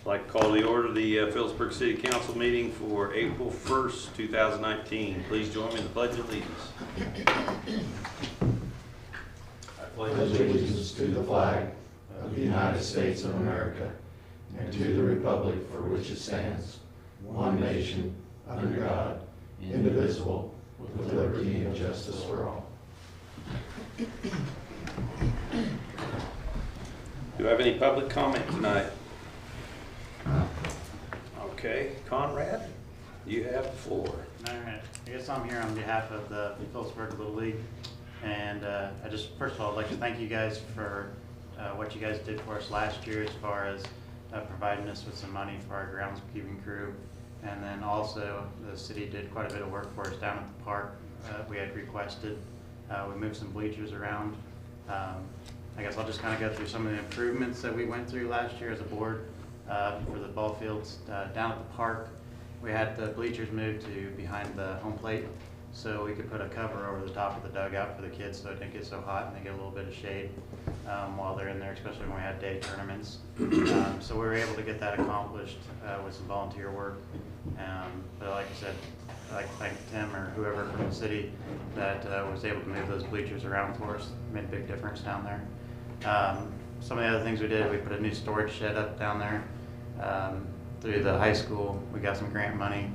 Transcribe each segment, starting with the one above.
I'd like to call to order the Phillipsburg City Council meeting for April 1st, 2019. Please join me in the Pledge of Allegiance. I pledge allegiance to the flag of the United States of America and to the republic for which it stands, one nation, under God, indivisible, with liberty and justice for all. Do I have any public comment tonight? Okay, Conrad, you have the floor. All right, I guess I'm here on behalf of the Phillipsburg Little League, and I just, first of all, I'd like to thank you guys for what you guys did for us last year as far as providing us with some money for our groundskeeping crew, and then also the city did quite a bit of work for us down at the park. We had requested, we moved some bleachers around. I guess I'll just kind of go through some of the improvements that we went through last year as a board. For the ball fields down at the park, we had the bleachers moved to behind the home plate so we could put a cover over the top of the dugout for the kids so it didn't get so hot and they get a little bit of shade while they're in there, especially when we had day tournaments. So we were able to get that accomplished with some volunteer work. But like I said, I'd like to thank Tim or whoever from the city that was able to move those bleachers around for us. Made a big difference down there. Some of the other things we did, we put a new storage shed up down there. Through the high school, we got some grant money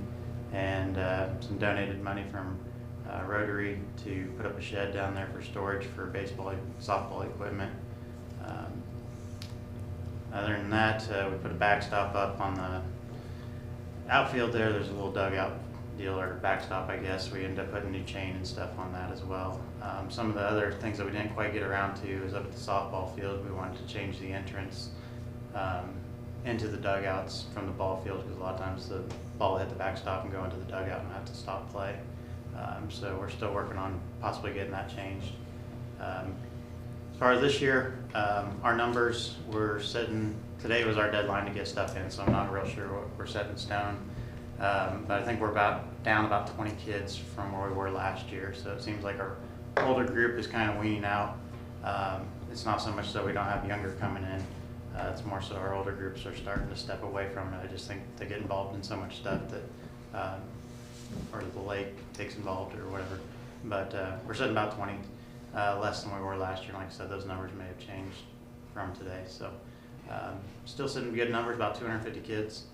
and some donated money from Rotary to put up a shed down there for storage for baseball, softball equipment. Other than that, we put a backstop up on the outfield there. There's a little dugout deal or backstop, I guess. We ended up putting new chain and stuff on that as well. Some of the other things that we didn't quite get around to is up at the softball field. We wanted to change the entrance into the dugouts from the ball field because a lot of times the ball will hit the backstop and go into the dugout and have to stop play. So we're still working on possibly getting that changed. As far as this year, our numbers we're setting, today was our deadline to get stuff in, so I'm not real sure what we're setting in stone. But I think we're down about 20 kids from where we were last year. So it seems like our older group is kind of weaning out. It's not so much that we don't have younger coming in. It's more so our older groups are starting to step away from it. I just think they get involved in so much stuff that, or the lake takes involved or whatever. But we're sitting about 20 less than we were last year. Like I said, those numbers may have changed from today. So still sitting good numbers, about 250 kids.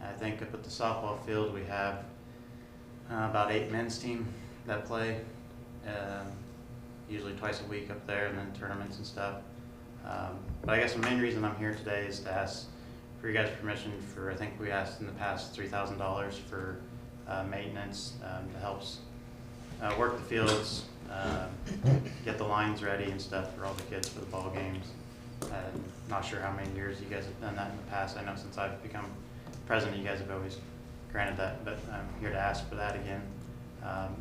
I think up at the softball field we have about 8 men's team that play, usually twice a week up there, and then tournaments and stuff. But I guess the main reason I'm here today is to ask for you guys' permission for, I think we asked in the past $3,000 for maintenance that helps work the fields, get the lines ready and stuff for all the kids for the ball games. Not sure how many years you guys have done that in the past. I know since I've become president, you guys have always granted that, but I'm here to ask for that again.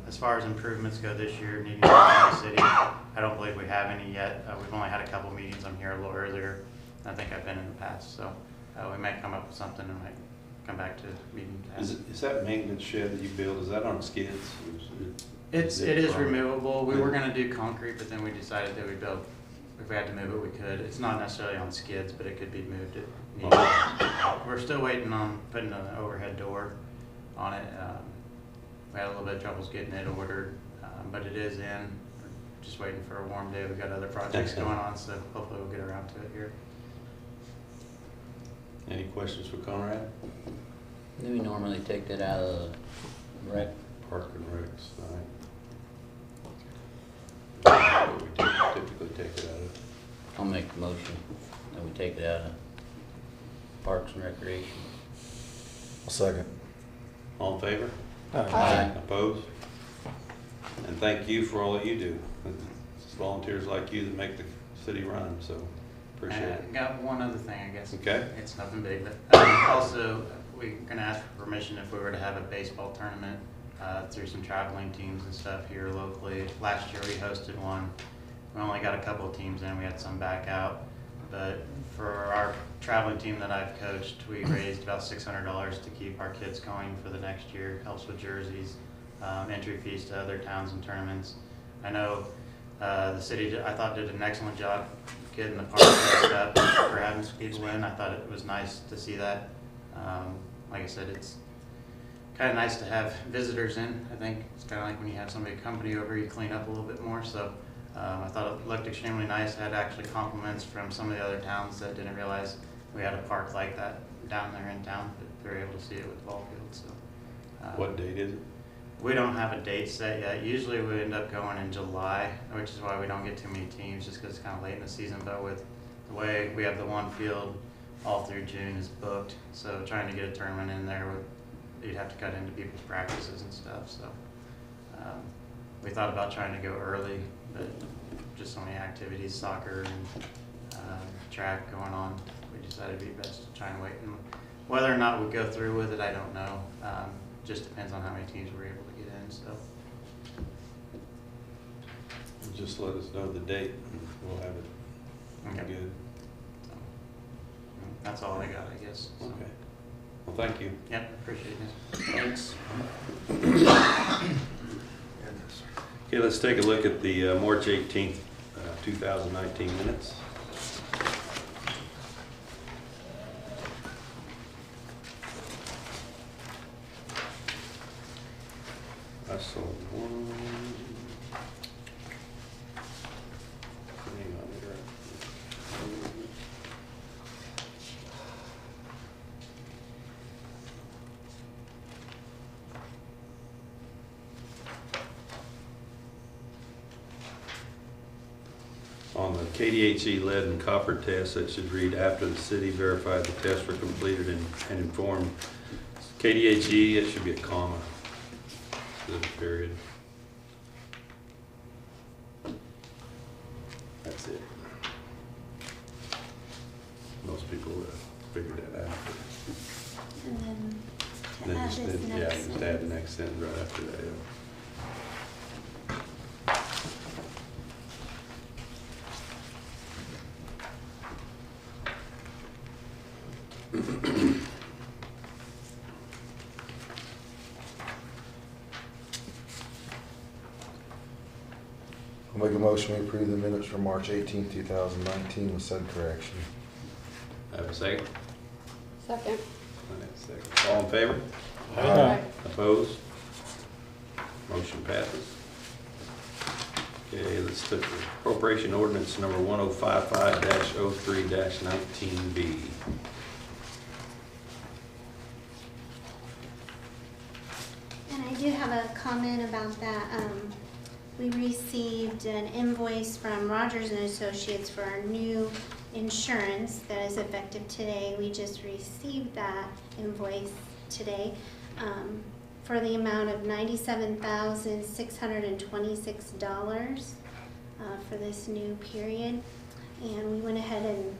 As far as improvements go this year, needing to the city, I don't believe we have any yet. We've only had a couple meetings. I'm here a little earlier than I think I've been in the past, so we might come up with something and might come back to the meeting. Is that maintenance shed that you built, is that on skids? It is removable. We were going to do concrete, but then we decided that we'd build, if we had to move it, we could. It's not necessarily on skids, but it could be moved. We're still waiting on putting an overhead door on it. We had a little bit of troubles getting it ordered, but it is in. We're just waiting for a warm day. We've got other projects going on, so hopefully we'll get around to it here. Any questions for Conrad? Do we normally take that out of the rec? Park and Recs, right? We typically take it out of. I'll make the motion that we take it out of Parks and Recreation. I'll second. All in favor? Aye. Opposed? And thank you for all that you do. It's volunteers like you that make the city run, so appreciate it. Got one other thing, I guess. Okay. It's nothing big, but also we're going to ask for permission if we were to have a baseball tournament through some traveling teams and stuff here locally. Last year we hosted one. We only got a couple of teams in. We had some back out. But for our traveling team that I've coached, we raised about $600 to keep our kids going for the next year. Helps with jerseys, entry fees to other towns and tournaments. I know the city, I thought, did an excellent job getting the park set up for having people in. I thought it was nice to see that. Like I said, it's kind of nice to have visitors in. I think it's kind of like when you have somebody company over, you clean up a little bit more. So I thought it looked extremely nice. I had actually compliments from some of the other towns that didn't realize we had a park like that down there in town, but they were able to see it with ball fields. So What date is it? we don't have a date set yet. Usually we end up going in July, which is why we don't get too many teams, just because it's kind of late in the season. But with the way we have the one field, all through June is booked. So trying to get a tournament in there, you'd have to cut into people's practices and stuff. So we thought about trying to go early, but just so many activities, soccer and track going on, we decided it'd be best to try and wait. And whether or not we go through with it, I don't know. Just depends on how many teams we're able to get in. So Just let us know the date and we'll have it. Okay. Good. So, that's all I got, I guess. So, Okay. Well, thank you. yep, appreciate it. Thanks. Okay, let's take a look at the March 18th, 2019 minutes. I saw one. Hang on here. On the KDHE lead and copper test, that should read, after the city verified the tests were completed and informed KDHE, it should be a comma, instead of a period. That's it. Most people figured that out. And then to Then add just, this yeah, next just one. add the next sentence right after that, yeah. I'll make a motion to approve the minutes from March 18th, 2019 with said correction. Have a second? Second. Second. All in favor? Aye. Opposed? Motion passes. Okay, let's take appropriation ordinance number 1055-03-19B. And I do have a comment about that. We received an invoice from Rogers and Associates for our new insurance that is effective today. We just received that invoice today for the amount of $97,626 for this new period. And we went ahead and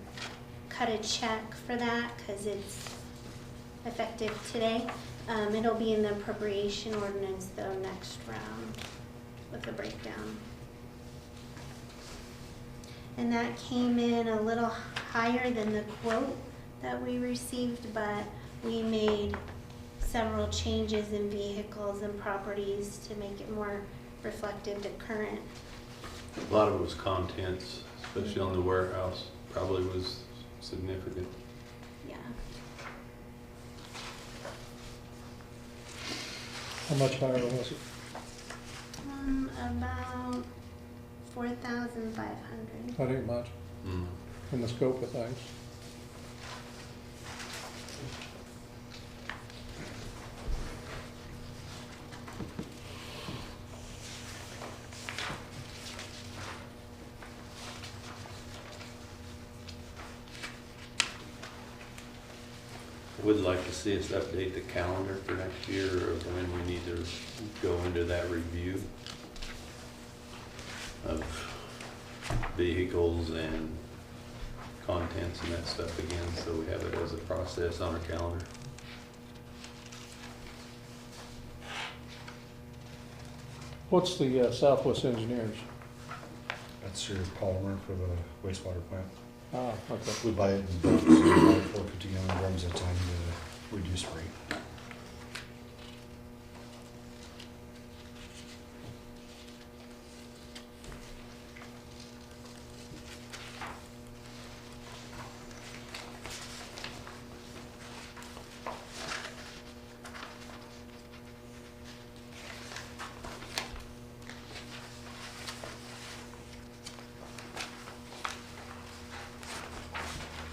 cut a check for that because it's effective today. It'll be in the appropriation ordinance though next round with the breakdown. And that came in a little higher than the quote that we received, but we made several changes in vehicles and properties to make it more reflective to current. A lot of it was contents, especially on the warehouse, probably was significant. Yeah. How much higher was it? About 4,500. That ain't much Mm. in the scope of things. Would like to see us update the calendar for next year, or when we need to go into that review of vehicles and contents and that stuff again, so we have it as a process on our calendar. What's the Southwest Engineers? That's your polymer for the wastewater plant. Ah, okay. We buy it in bulk, so we buy 450 gallon drums at a time to reduce rate.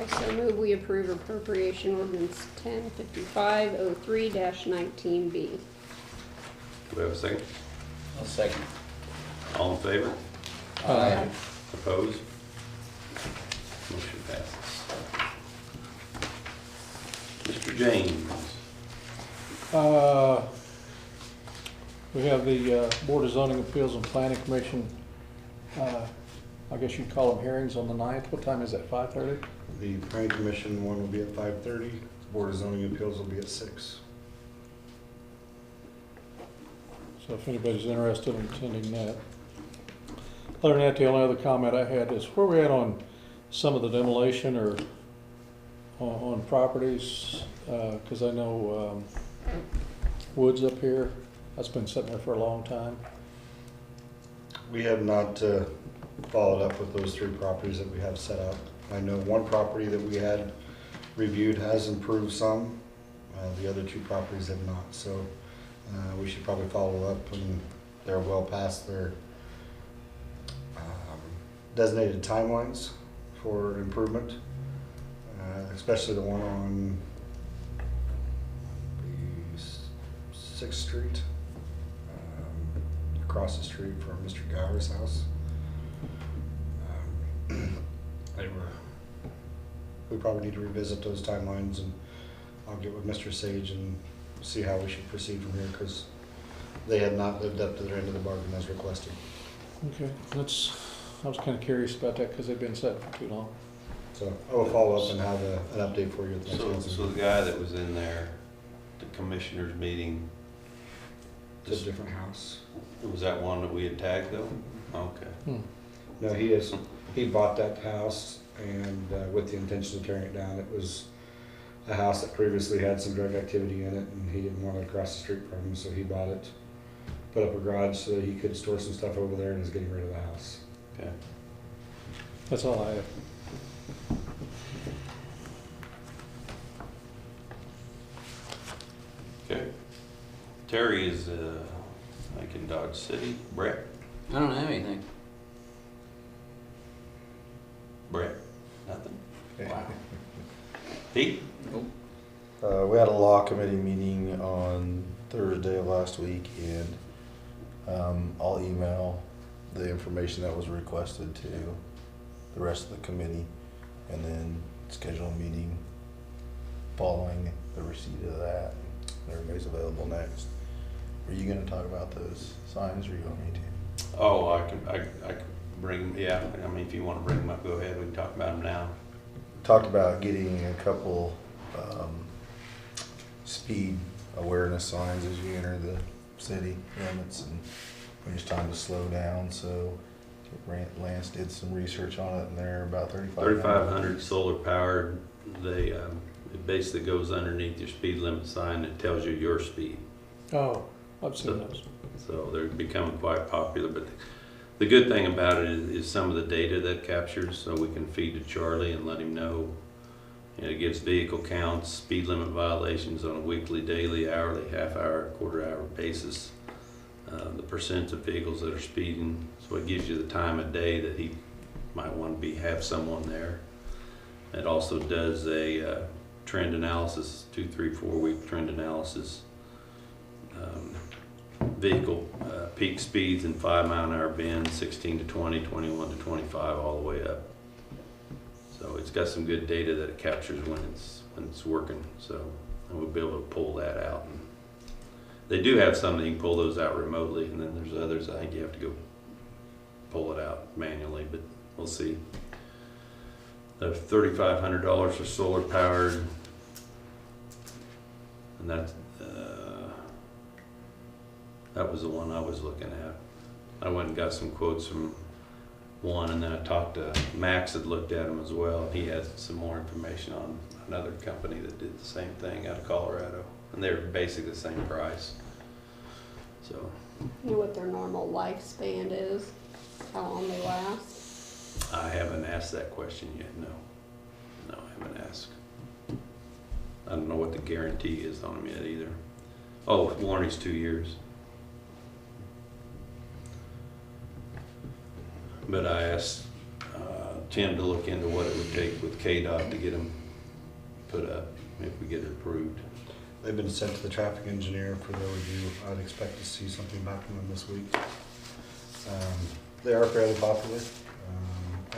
I so move we approve appropriation ordinance 105503-19B. Do we have a second? I'll second. All in favor? Aye. Opposed? Motion passes. Mr. James, We have the Board of Zoning Appeals and Planning Commission, I guess you'd call them hearings on the 9th. What time is that, 5:30? The planning commission one will be at 5:30, board of zoning appeals will be at 6. So if anybody's interested in attending that. Other than that, the only other comment I had is where we at on some of the demolition or on properties? Because I know Woods up here, that's been sitting there for a long time. We have not followed up with those 3 properties that we have set up. I know one property that we had reviewed has improved some. The other 2 properties have not. So we should probably follow up, and they're well past their designated timelines for improvement, especially the one on the 6th Street, across the street from Mr. Gower's house. We probably need to revisit those timelines, and I'll get with Mr. Sage and see how we should proceed from here, because they had not lived up to their end of the bargain as requested. Okay, I was kind of curious about that because they've been sitting for too long. So I will follow up and have an update for you at the next so meeting. the guy that was in there, the commissioners meeting, It's a different house. was that one that we had tagged though? Okay. No, he bought that house, and with the intention of tearing it down. It was a house that previously had some drug activity in it, and he didn't want it across the street from him, so he bought it, put up a garage so that he could store some stuff over there, and is getting rid of the house. Okay. That's all I have. Okay. Terry is, like in Dodge City. Brett? I don't have anything. Brett? Nothing? Wow. Pete? We had a law committee meeting on Thursday of last week, and I'll email the information that was requested to the rest of the committee, and then schedule a meeting following the receipt of that. Everybody's available next. Are you gonna talk about those signs, or you want me to? Oh, I can bring, yeah, I mean, if you want to bring them up, go ahead, we can talk about them now. Talked about getting a couple speed awareness signs as you enter the city limits, and when it's time to slow down. So Lance did some research on it, and they're about 3,500 solar powered. They, it basically goes underneath your speed limit sign that tells you your speed. Oh, I've seen those. So they're becoming quite popular, but the good thing about it is some of the data that captures, so we can feed to Charlie and let him know. And it gives vehicle counts, speed limit violations on a weekly, daily, hourly, half-hour, quarter-hour basis, the percent of vehicles that are speeding. So it gives you the time of day that he might want to have someone there. It also does a trend analysis, 2, 3, 4 week trend analysis. Vehicle peak speeds in 5-mile-an-hour bends, 16 to 20, 21 to 25, all the way up. So it's got some good data that it captures when it's working. So and we'll be able to pull that out. And they do have some that you can pull those out remotely, and then there's others I think you have to go pull it out manually. But we'll see. They're $3,500 for solar powered, and that was the one I was looking at. I went and got some quotes from one, and then I talked to Max that looked at them as well, and he had some more information on another company that did the same thing out of Colorado, and they're basically the same price. So You know what their normal lifespan is? How long they last? I haven't asked that question yet. No, I haven't asked. I don't know what the guarantee is on them yet either. Oh, warranty's 2 years. But I asked Tim to look into what it would take with KDOT to get them put up, if we get it approved. They've been sent to the traffic engineer for their review. I'd expect to see something back from them this week. They are fairly popular.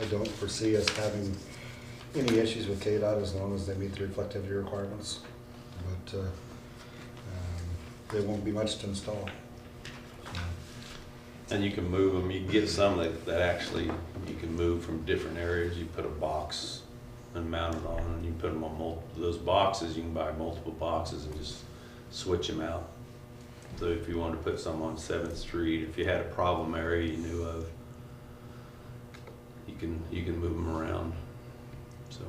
I don't foresee us having any issues with KDOT as long as they meet the reflectivity requirements. But there won't be much to install. And you can move them, you can get some that actually, you can move from different areas. You put a box and mount it on, and you put them on those boxes, you can buy multiple boxes and just switch them out. So if you wanted to put some on 7th Street, if you had a problem area you knew of, you can move them around. So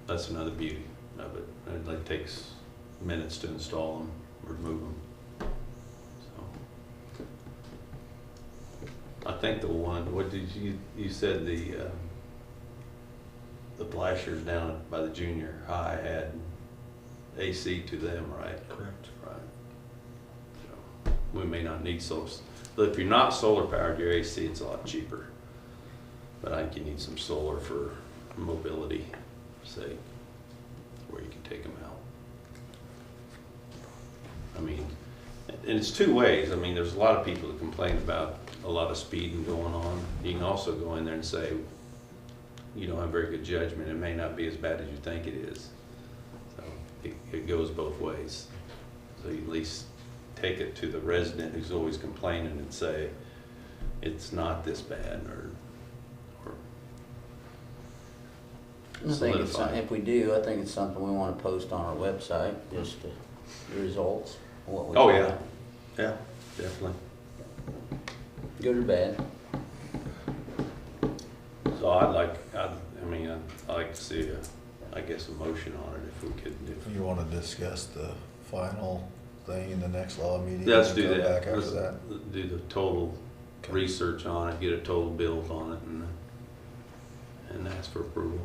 that's another beauty of it. It like takes minutes to install them or move them. So I think the one, what did you said the flashers down by the junior high had AC to them, right? Correct. Right. So we may not need solar. But if you're not solar powered, your AC, it's a lot cheaper. But I think you need some solar for mobility sake, where you can take them out. I mean, and it's two ways. I mean, there's a lot of people that complain about a lot of speeding going on. You can also go in there and say, you don't have very good judgment. It may not be as bad as you think it is. So it goes both ways. So you at least take it to the resident who's always complaining and say, it's not this bad, or I think it's, solidify. if we do, I think it's something we want to post on our website, just the results, what we Oh, found. yeah. Yeah, definitely. Good or bad. So I'd like to see I guess a motion on it if we could. You want to discuss the final thing in the next law meeting? Let's and do go that. back after Let's that? do the total Okay. research on it, get a total build on it, and ask for approval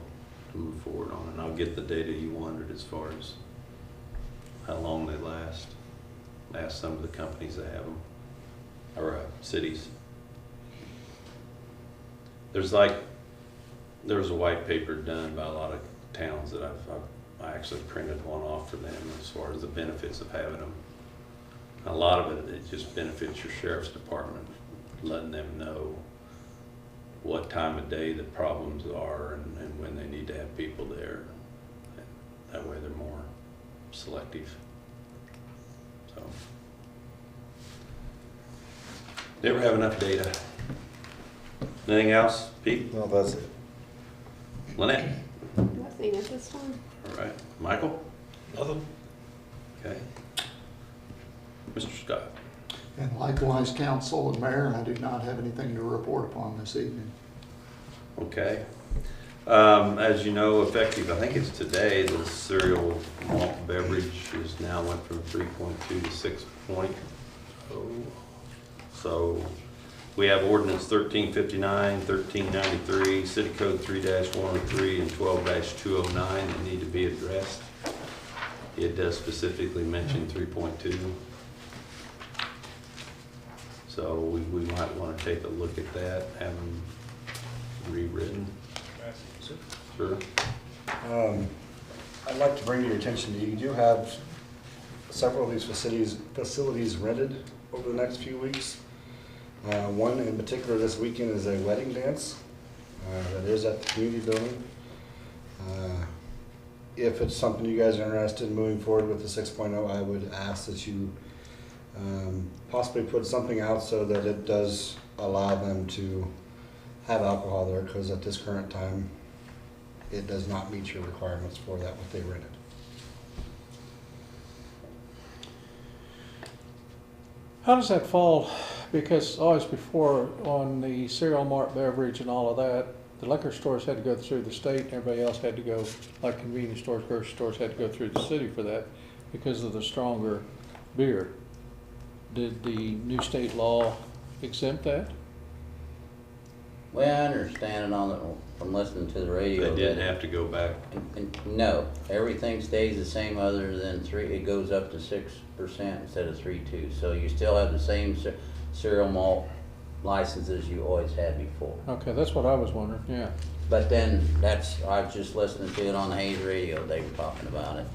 to move forward on it. And I'll get the data you wanted as far as how long they last. Ask some of the companies that have them, or cities. There was a white paper done by a lot of towns that I actually printed one off for them as far as the benefits of having them. A lot of it just benefits your sheriff's department, letting them know what time of day the problems are and when they need to have people there. That way they're more selective. So, never have enough data. Anything else, Pete? No, that's it. Lynette? Nothing at this time. All right. Michael? Nothing. Okay. Mr. Scott? And likewise, council and mayor, I do not have anything to report upon this evening. Okay. As you know, effective, I think it's today, the cereal malt beverage is now went from 3.2 to 6.0. So we have ordinance 1359, 1393, city code 3-103, and 12-209 that need to be addressed. It does specifically mention 3.2. So we might want to take a look at that, have them rewritten. Sure. I'd like to bring to your attention, you do have several of these facilities rented over the next few weeks. One in particular this weekend is a wedding dance that is at the community building. If it's something you guys are interested in moving forward with the 6.0, I would ask that you possibly put something out so that it does allow them to have alcohol there, because at this current time, it does not meet your requirements for that, what they rented. How does that fall? Because always before, on the cereal malt beverage and all of that, the liquor stores had to go through the state, and everybody else had to go, like convenience stores, grocery stores, had to go through the city for that because of the stronger beer. Did the new state law exempt that? Well, I understand it on the, from listening to the radio. They didn't that- have to go back. No, everything stays the same other than it goes up to 6% instead of 3.2. So you still have the same cereal malt licenses you always had before. Okay, that's what I was wondering, yeah. But then, I was just listening to it on the Hayes radio, they were talking about it.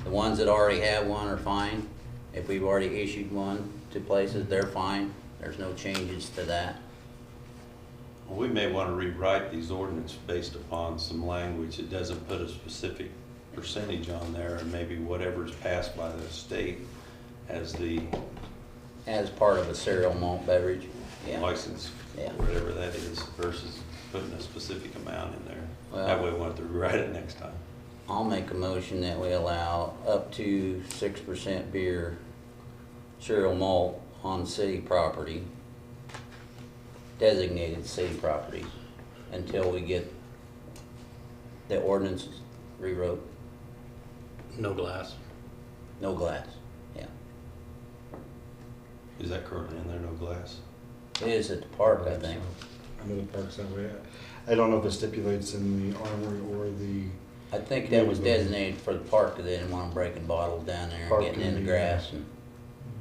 The ones that already have one are fine. If we've already issued one to places, they're fine. There's no changes to that. Well, we may want to rewrite these ordinance based upon some language that doesn't put a specific percentage on there, and maybe whatever's passed by the state as the As part of a cereal malt beverage, yeah. license, Yeah. whatever that is, versus putting a specific amount in there. Well- That way we won't have to rewrite it next time. I'll make a motion that we allow up to 6% beer, cereal malt on city property, designated city properties, until we get the ordinance rewrote. No glass. No glass, yeah. Is that currently in there, no glass? It is at the park, I think. I know the park's that way. I don't know if it stipulates in the armory or the, I think that was designated for the park, because they didn't want them breaking bottles down there and Park getting in and the the, grass and,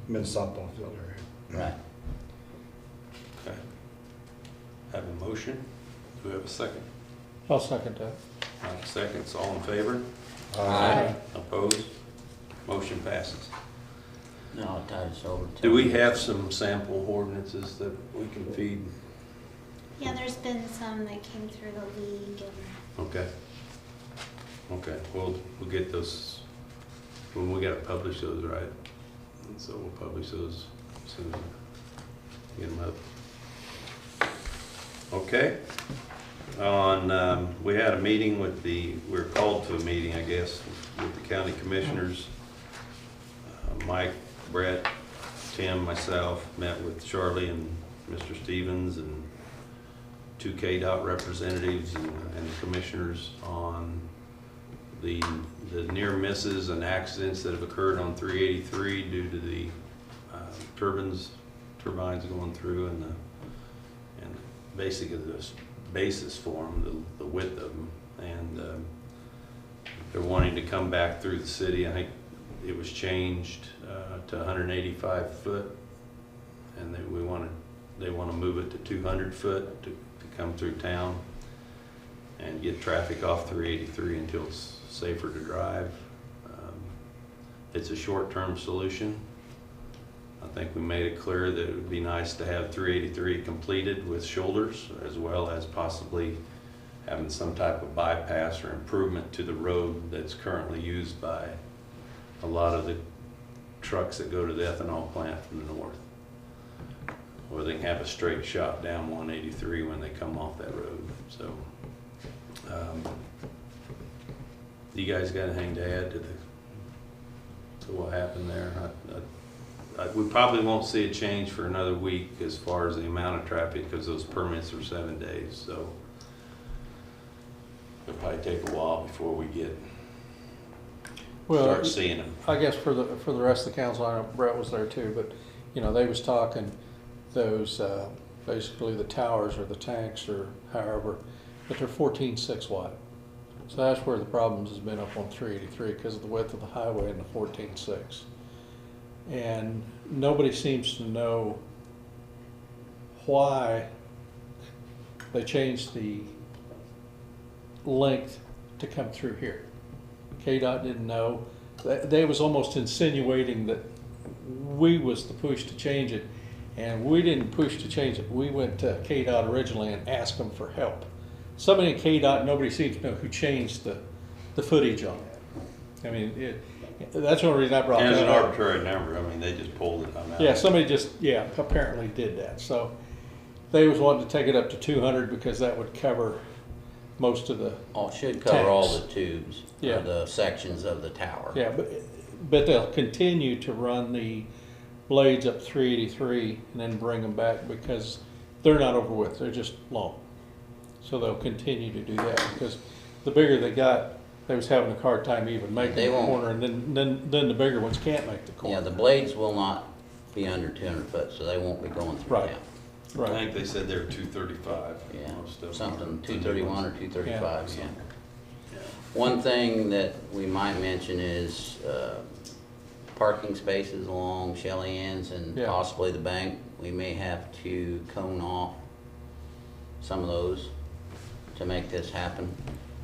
men's softball field area. right. Okay. Have a motion. Do we have a second? I'll second that. Seconds, all in favor? Aye. Opposed? Motion passes. No, I'll tie this over to. Do we have some sample ordinances that we can feed? Yeah, there's been some that came through the league and Okay. Okay, we'll get those, when we gotta publish those, right? And so we'll publish those as soon as we get them up. Okay. We had a meeting with we were called to a meeting, I guess, with the county commissioners. Mike, Brett, Tim, myself, met with Charlie and Mr. Stevens and 2 KDOT representatives and the commissioners on the near misses and accidents that have occurred on 383 due to the turbines going through and basically the basis for them, the width of them, and they're wanting to come back through the city. I think it was changed to 185 foot, and they want to move it to 200 foot to come through town and get traffic off 383 until it's safer to drive. It's a short-term solution. I think we made it clear that it would be nice to have 383 completed with shoulders, as well as possibly having some type of bypass or improvement to the road that's currently used by a lot of the trucks that go to the ethanol plant from the north. Or they can have a straight shot down 183 when they come off that road. So, you guys got anything to add to what happened there? We probably won't see a change for another week as far as the amount of traffic, because those permits are 7 days. So it'll probably take a while before we start seeing them. I guess for the rest of the council, I know Brett was there too, but, they was talking those, basically the towers or the tanks or however, but they're 14.6 wide. So that's where the problems has been up on 383 because of the width of the highway and the 14.6. And nobody seems to know why they changed the length to come through here. KDOT didn't know. They was almost insinuating that we was the push to change it, and we didn't push to change it. We went to KDOT originally and asked them for help. Somebody in KDOT, nobody seems to know who changed the footage on it. I mean, that's the only reason I brought And that it's an up. arbitrary number. I mean, they just pulled it out. Yeah, somebody apparently did that. So they was wanting to take it up to 200 because that would cover most of the, Oh, it should cover all tanks. the tubes, Yeah. or the sections of the tower. yeah, but they'll continue to run the blades up 383 and then bring them back because they're not over width, they're just long. So they'll continue to do that because the bigger they got, they was having a hard time even making They the won't. corner, and then the bigger ones can't make the corner. Yeah, the blades will not be under 200 foot, so they won't be going through Right. town. I Right. think they said they were 235. Yeah, Most of them. something 231 or 235, yeah. Yeah. One thing that we might mention is parking spaces along Shelly Ann's and Yeah. possibly the bank. we may have to cone off some of those to make this happen.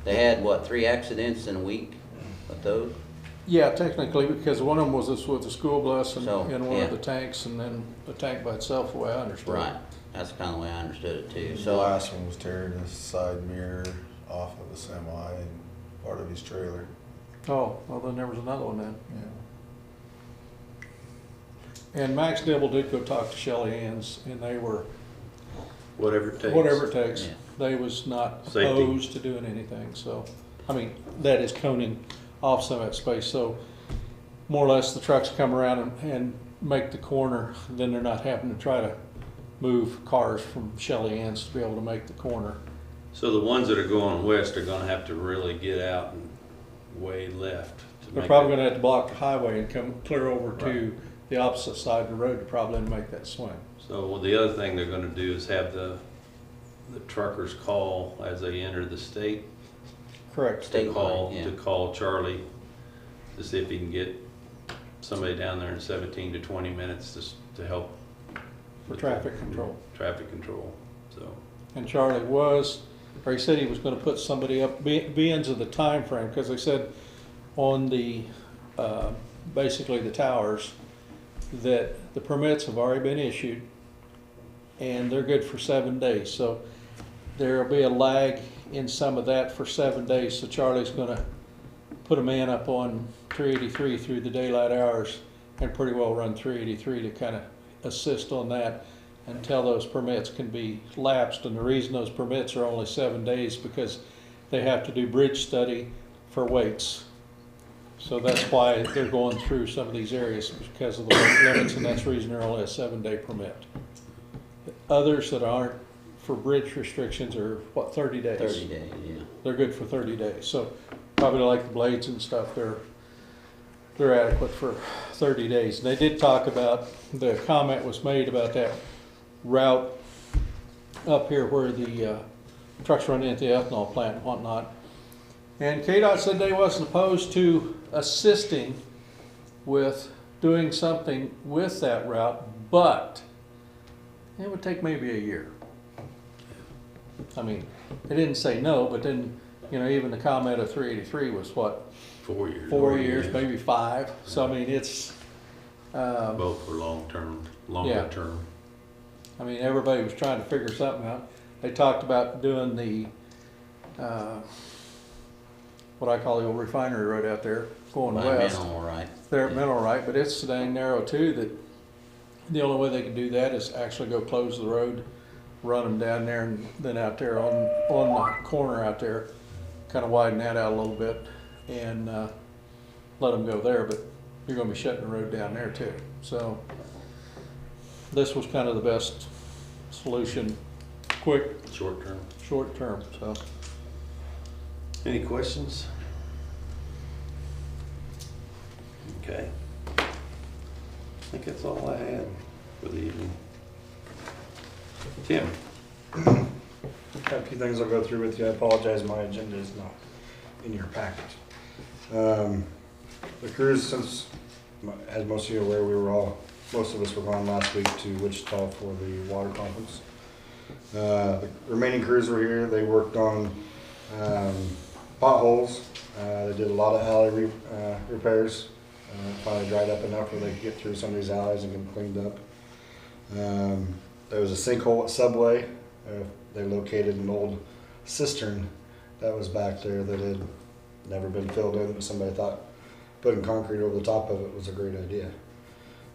They had, what, 3 accidents in a week with those? Yeah, technically, because one of them was this with the school bus and So, one yeah. of the tanks, and then the tank by itself, the way I understood it. Right, that's kind of the way I understood it too, The so. last one was tearing his side mirror off of a semi and part of his trailer. Oh, well, then there was another one then. Yeah. And Max Dibble did go talk to Shelley Ann's, and they were, Whatever it takes. whatever it takes, Yeah. they was not Safety. opposed to doing anything, so, I mean, that is coning off some of that space, so more or less the trucks come around and make the corner, then they're not having to try to move cars from Shelley Ann's to be able to make the corner. So the ones that are going west are gonna have to really get out and way left. to They're make probably it- gonna have to block the highway and come clear over to the opposite side of the road to probably make that swing. So, well, the other thing they're gonna do is have the truckers call as they enter the state. Correct. State line, Call, yeah. to call Charlie to see if he can get somebody down there in 17 to 20 minutes to help. For traffic control. Traffic control, so. And Charlie was, or he said he was gonna put somebody up, beings of the time frame, because they said on the, basically the towers, that the permits have already been issued, and they're good for 7 days, so there'll be a lag in some of that for 7 days, so Charlie's gonna put a man up on 383 through the daylight hours, and pretty well run 383 to kind of assist on that until those permits can be lapsed. And the reason those permits are only 7 days, because they have to do bridge study for weights. So that's why they're going through some of these areas, because of the weight limits, and that's the reason they're only a 7-day permit. Others that aren't for bridge restrictions are, what, 30 days? 30 days, yeah. They're good for 30 days. So probably like the blades and stuff, they're adequate for 30 days. And they did talk about, the comment was made about that route up here where the trucks run into the ethanol plant and whatnot. And KDOT said they wasn't opposed to assisting with doing something with that route, but it would take maybe a year. I mean, they didn't say no, but then, you know, even the comment of 383 was what, 4 years. 4 years, maybe 5. So I mean, it's, Both for long-term, longer Yeah. term. I mean, everybody was trying to figure something out. They talked about doing the, what I call the old refinery road out there, going By west. Mineral, right? There at Mineral Right, but it's so dang narrow too that the only way they can do that is actually go close the road, run them down there, and then out there on the corner out there, kind of widen that out a little bit and let them go there, but you're gonna be shutting the road down there too. So this was kind of the best solution, quick, Short term. short term, so. Any questions? Okay. I think that's all I had for the evening. Tim? Got a few things I'll go through with you. I apologize, my agenda is not in your packet. The cruise, since, as most of you are aware, most of us were gone last week to Wichita for the water conference. The remaining crews were here. They worked on potholes. They did a lot of alley repairs. Finally dried up enough where they could get through some of these alleys and get them cleaned up. There was a sinkhole at Subway. They located an old cistern that was back there that had never been filled in, but somebody thought putting concrete over the top of it was a great idea.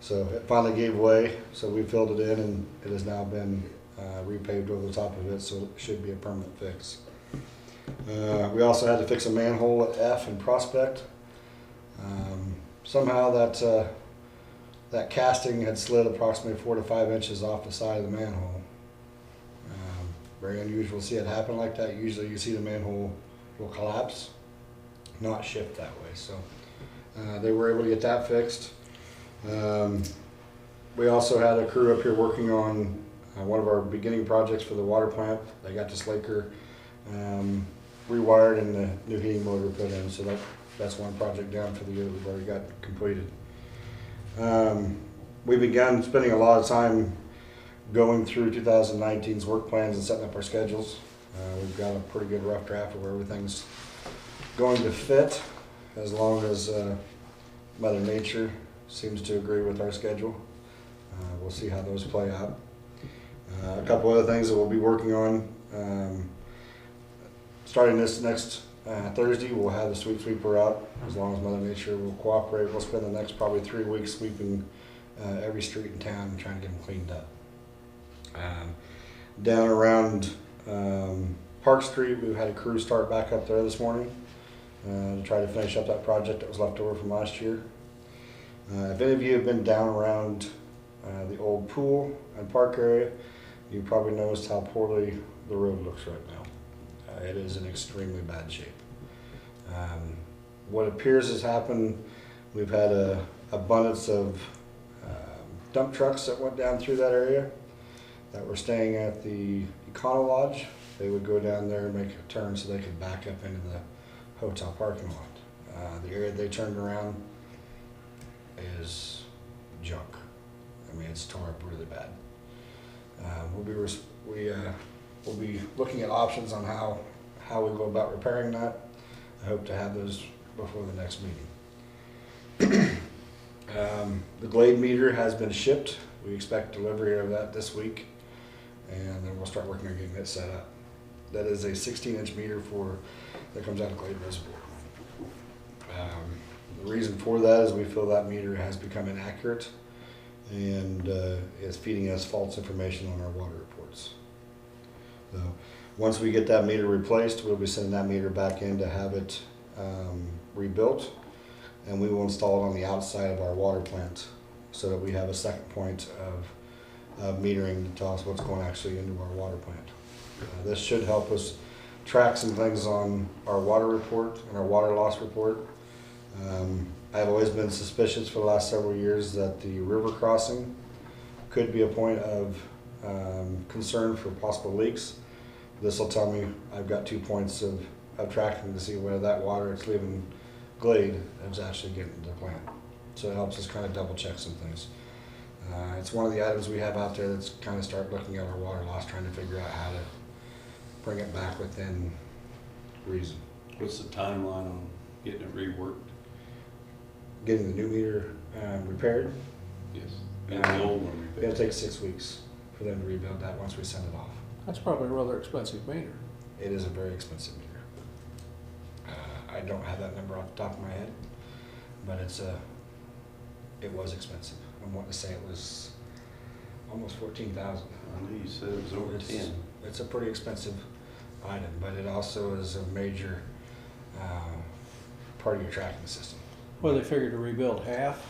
So it finally gave way, so we filled it in, and it has now been repaved over the top of it, so it should be a permanent fix. We also had to fix a manhole at F in Prospect. Somehow that casting had slid approximately 4 to 5 inches off the side of the manhole. Very unusual to see it happen like that. Usually you see the manhole will collapse, not shift that way. So they were able to get that fixed. We also had a crew up here working on one of our beginning projects for the water plant. They got the Slaker rewired and the new heating motor put in. So that's one project down for the year that we've already got completed. We began spending a lot of time going through 2019's work plans and setting up our schedules. We've got a pretty good rough draft of where everything's going to fit, as long as Mother Nature seems to agree with our schedule. We'll see how those play out. A couple other things that we'll be working on. Starting this next Thursday, we'll have the sweep sweeper out, as long as Mother Nature will cooperate. We'll spend the next probably 3 weeks sweeping every street in town and trying to get them cleaned up. Down around Park Street, we've had a crew start back up there this morning to try to finish up that project that was left over from last year. If any of you have been down around the old pool and park area, you probably noticed how poorly the road looks right now. It is in extremely bad shape. What appears has happened, we've had an abundance of dump trucks that went down through that area that were staying at the Econo Lodge. They would go down there and make a turn so they could back up into the hotel parking lot. The area they turned around is junk. I mean, it's tore up really bad. We'll be looking at options on how we go about repairing that. I hope to have those before the next meeting. The Glade meter has been shipped. We expect delivery of that this week, and then we'll start working on getting it set up. That is a 16-inch meter that comes out of Glade Reservoir. The reason for that is we feel that meter has become inaccurate and is feeding us false information on our water reports. So once we get that meter replaced, we'll be sending that meter back in to have it rebuilt, and we will install it on the outside of our water plant so that we have a second point of metering to tell us what's going actually into our water plant. This should help us track some things on our water report and our water loss report. I've always been suspicious for the last several years that the river crossing could be a point of concern for possible leaks. This will tell me I've got 2 points of tracking to see whether that water that's leaving Glade is actually getting to the plant. So it helps us kind of double check some things. It's one of the items we have out there that's kind of start looking at our water loss, trying to figure out how to bring it back within reason. What's the timeline on getting it reworked? Getting the new meter repaired, Yes. And the old one it'll repaired? take 6 weeks for them to rebuild that once we send it off. That's probably a rather expensive meter. It is a very expensive meter. I don't have that number off the top of my head, but it was expensive. I'm wanting to say it was almost 14,000. I knew you said it was over 10. It's a pretty expensive item, but it also is a major part of your tracking system. Well, they figured to rebuild half.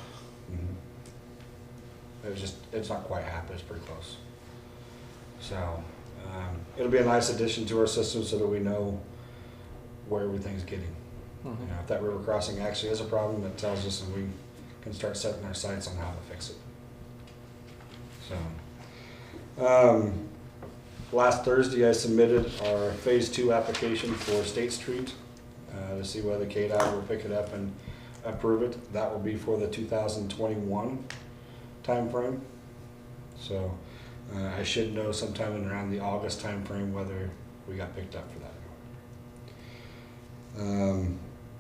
It's not quite half, but it's pretty close. So it'll be a nice addition to our system so that we know where everything's getting. You know, if that river crossing actually is a problem, that tells us, and we can start setting our sights on how to fix it. So, last Thursday I submitted our Phase 2 application for State Street to see whether KDOT will pick it up and approve it. That will be for the 2021 timeframe. So I should know sometime in around the August timeframe whether we got picked up for that.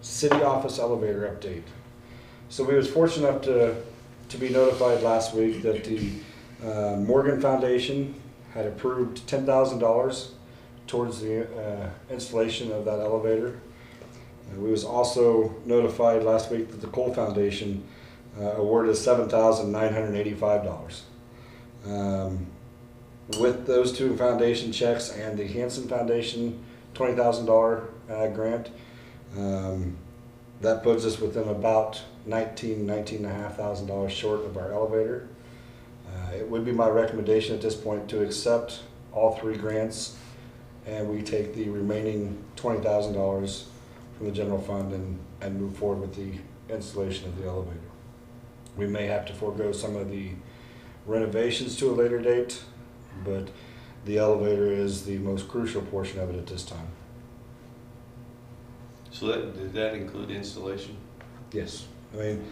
City office elevator update. So we was fortunate enough to be notified last week that the Morgan Foundation had approved $10,000 towards the installation of that elevator. We was also notified last week that the Cole Foundation awarded us $7,985. With those two foundation checks and the Hanson Foundation $20,000 grant, that puts us within about $19,500 short of our elevator. It would be my recommendation at this point to accept all 3 grants, and we take the remaining $20,000 from the general fund and move forward with the installation of the elevator. We may have to forego some of the renovations to a later date, but the elevator is the most crucial portion of it at this time. So did that include installation? Yes. I mean,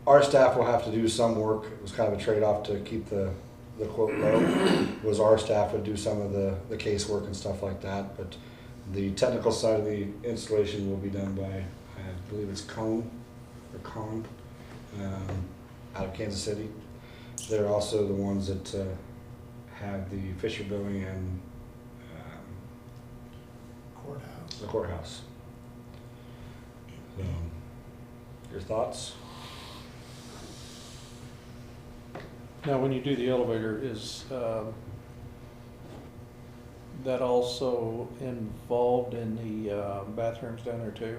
our staff will have to do some work. It was kind of a trade-off to keep the the quote low was our staff would do some of the casework and stuff like that, but the technical side of the installation will be done by, I believe it's Con, out of Kansas City. They're also the ones that have the Fisher Building and the courthouse. Your thoughts? Now, when you do the elevator, is that also involved in the bathrooms down there too?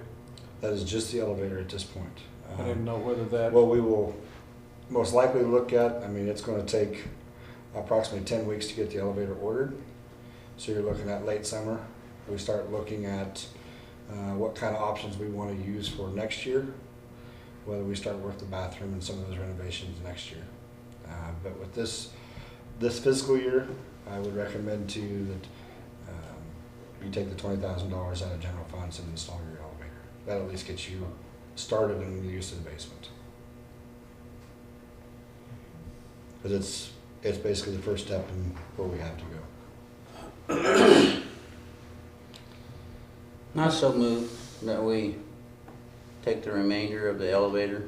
That is just the elevator at this point. I didn't know whether that. What we will most likely look at, I mean, it's going to take approximately 10 weeks to get the elevator ordered. So you're looking at late summer. We start looking at what kind of options we want to use for next year, whether we start with the bathroom and some of those renovations next year. But with this fiscal year, I would recommend to you that you take the $20,000 out of general funds and install your elevator. That at least gets you started in the use of the basement. Because it's basically the first step in where we have to go. Not so moved that we take the remainder of the elevator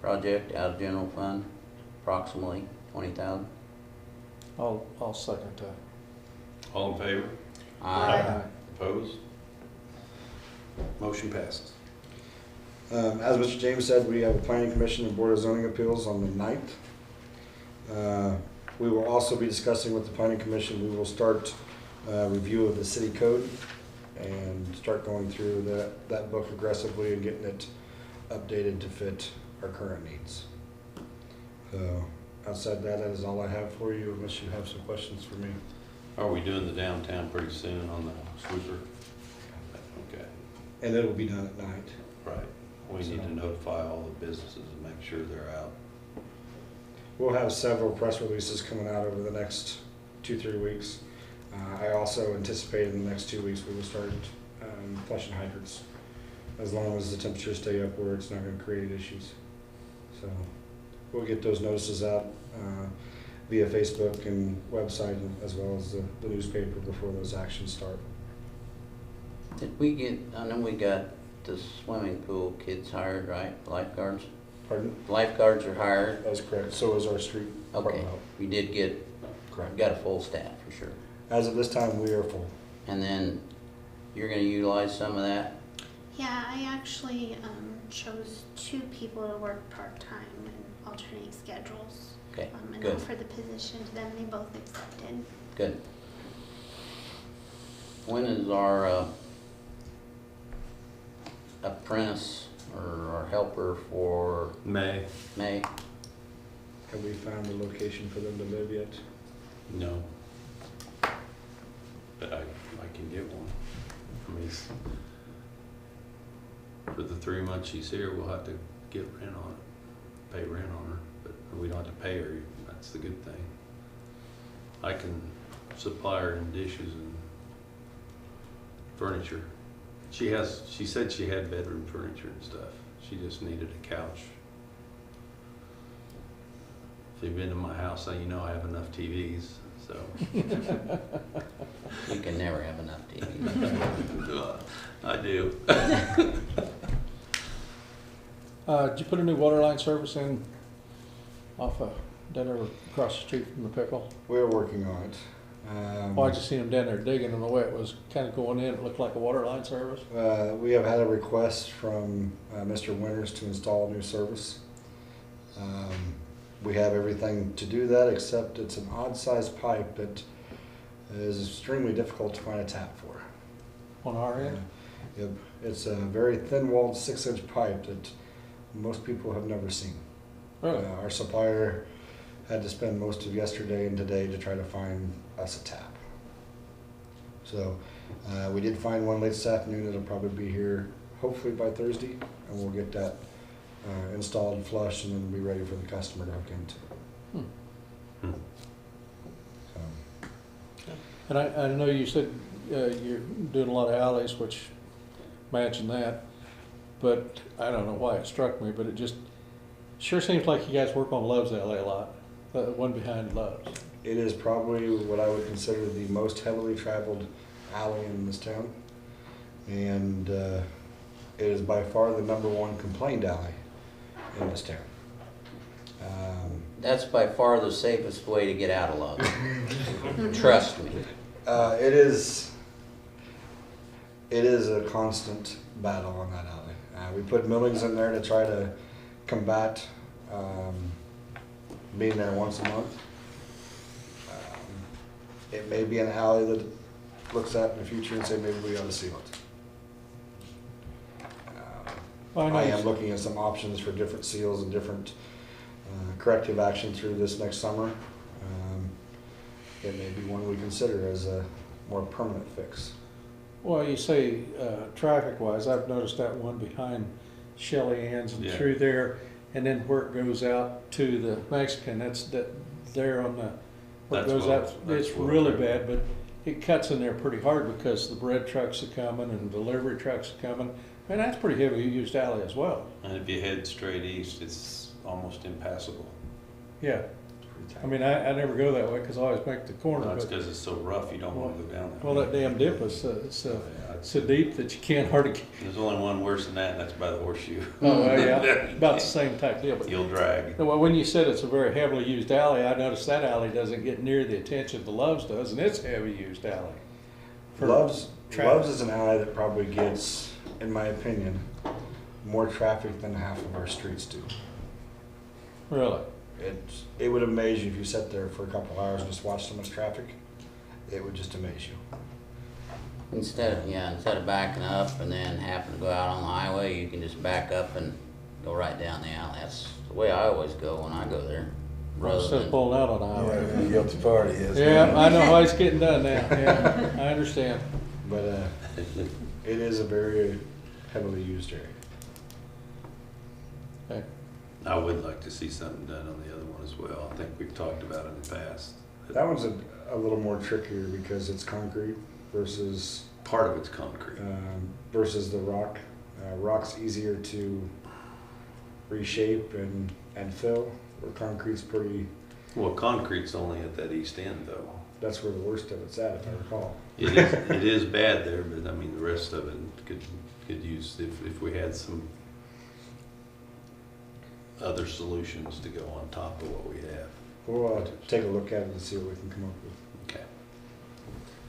project out of general fund, approximately 20,000. I'll second that. All in favor? Aye. Opposed? Motion passes. As Mr. James said, we have a planning commission and board of zoning appeals on the 9th. We will also be discussing with the planning commission, we will start review of the city code and start going through that book aggressively and getting it updated to fit our current needs. So outside that is all I have for you, unless you have some questions for me. Are we doing the downtown pretty soon on the sweeper? Okay, And it'll be done at night. right. We need to notify all the businesses and make sure they're out. We'll have several press releases coming out over the next 2-3 weeks. I also anticipate in the next 2 weeks we will start flushing hydrants, as long as the temperatures stay up where it's not going to create issues. So we'll get those notices out via Facebook and website, as well as the newspaper before those actions start. Did we get, I know we got the swimming pool kids hired, right? Lifeguards? Pardon? Lifeguards are hired. That's correct. So is our street Okay, department help. we did get, Correct. got a full staff for sure. As of this time, we are full. And then you're gonna utilize some of that? Yeah, I actually chose 2 people to work part-time and alternating schedules. Okay, And good. offered the position to them, they both accepted. Good. When is our apprentice or our helper for May? May? Have we found a location for them to live yet? No. But I can get one. I mean, for the 3 months she's here, we'll have to get rent on it, pay rent on her, but we don't have to pay her. That's the good thing. I can supply her in dishes and furniture. She said she had bedroom furniture and stuff. She just needed a couch. If you've been to my house, you know I have enough TVs, so. You can never have enough TV. I do. Did you put a new water line service in off of down there across the street from the pickle? We're working on it. Oh, I just seen them down there digging, and the way it was kind of going in, it looked like a water line service. We have had a request from Mr. Winters to install a new service. We have everything to do that, except it's an odd-sized pipe that is extremely difficult to find a tap for. On our end? Yep. It's a very thin-walled 6-inch pipe that most people have never seen. Really? Our supplier had to spend most of yesterday and today to try to find us a tap. So we did find one late this afternoon. It'll probably be here hopefully by Thursday, and we'll get that installed and flushed, and then be ready for the customer to hook into. And I know you said you're doing a lot of alleys, which imagine that, but I don't know why it struck me, but it just sure seems like you guys work on Love's Alley a lot, the one behind Love's. It is probably what I would consider the most heavily traveled alley in this town. And it is by far the #1 complained alley in this town. That's by far the safest way to get out of Lubbock. Trust me. It is a constant battle on that alley. We put millings in there to try to combat being there once a month. It may be an alley that looks at in the future and say maybe we ought to seal it. I am looking at some options for different seals and different corrective action through this next summer. It may be one we consider as a more permanent fix. Well, you say, traffic-wise, I've noticed that one behind Shelly Ann's and Yeah. through there, and then where it goes out to the Mexican, that's there on the, where it That's goes well- out, that's it's well really there. bad, but it cuts in there pretty hard because the bread trucks are coming and delivery trucks are coming. And that's pretty heavy used alley as well. And if you head straight east, it's almost impassable. Yeah, It's pretty tight. I mean, I never go that way because I always make the corner, That's but, because it's so rough, you don't want to go down there. well, that damn dip is, it's Yeah, it's- so deep that you can't hardly, There's only one worse than that, and that's by the horseshoe. oh, yeah, about the same type deal, but You'll drag. well, when you said it's a very heavily used alley, I noticed that alley doesn't get near the attention the Loves does, and it's a heavy used alley. for Loves traffic. is an alley that probably gets, in my opinion, more traffic than half of our streets do. Really? It would amaze you if you sat there for a couple hours and just watched so much traffic. It would just amaze you. Instead of backing up and then having to go out on the highway, you can just back up and go right down the alley. That's the way I always go when I go there. Rather Instead of than, pulling out on the highway. Yeah, the guilty party is. Yeah, I know how it's getting done now, yeah, I understand. But it is a very heavily used area. Okay. I would like to see something done on the other one as well. I think we've talked about it in the past. That one's a little more trickier because it's concrete versus Part of it's concrete. versus the rock. Rock's easier to reshape and fill, where concrete's pretty, Well, concrete's only at that east end though. that's where the worst of it's at, if I recall. It is bad there, but I mean, the rest of it could use, if we had some other solutions to go on top of what we have. We'll take a look at it and see what we can come up with. Okay.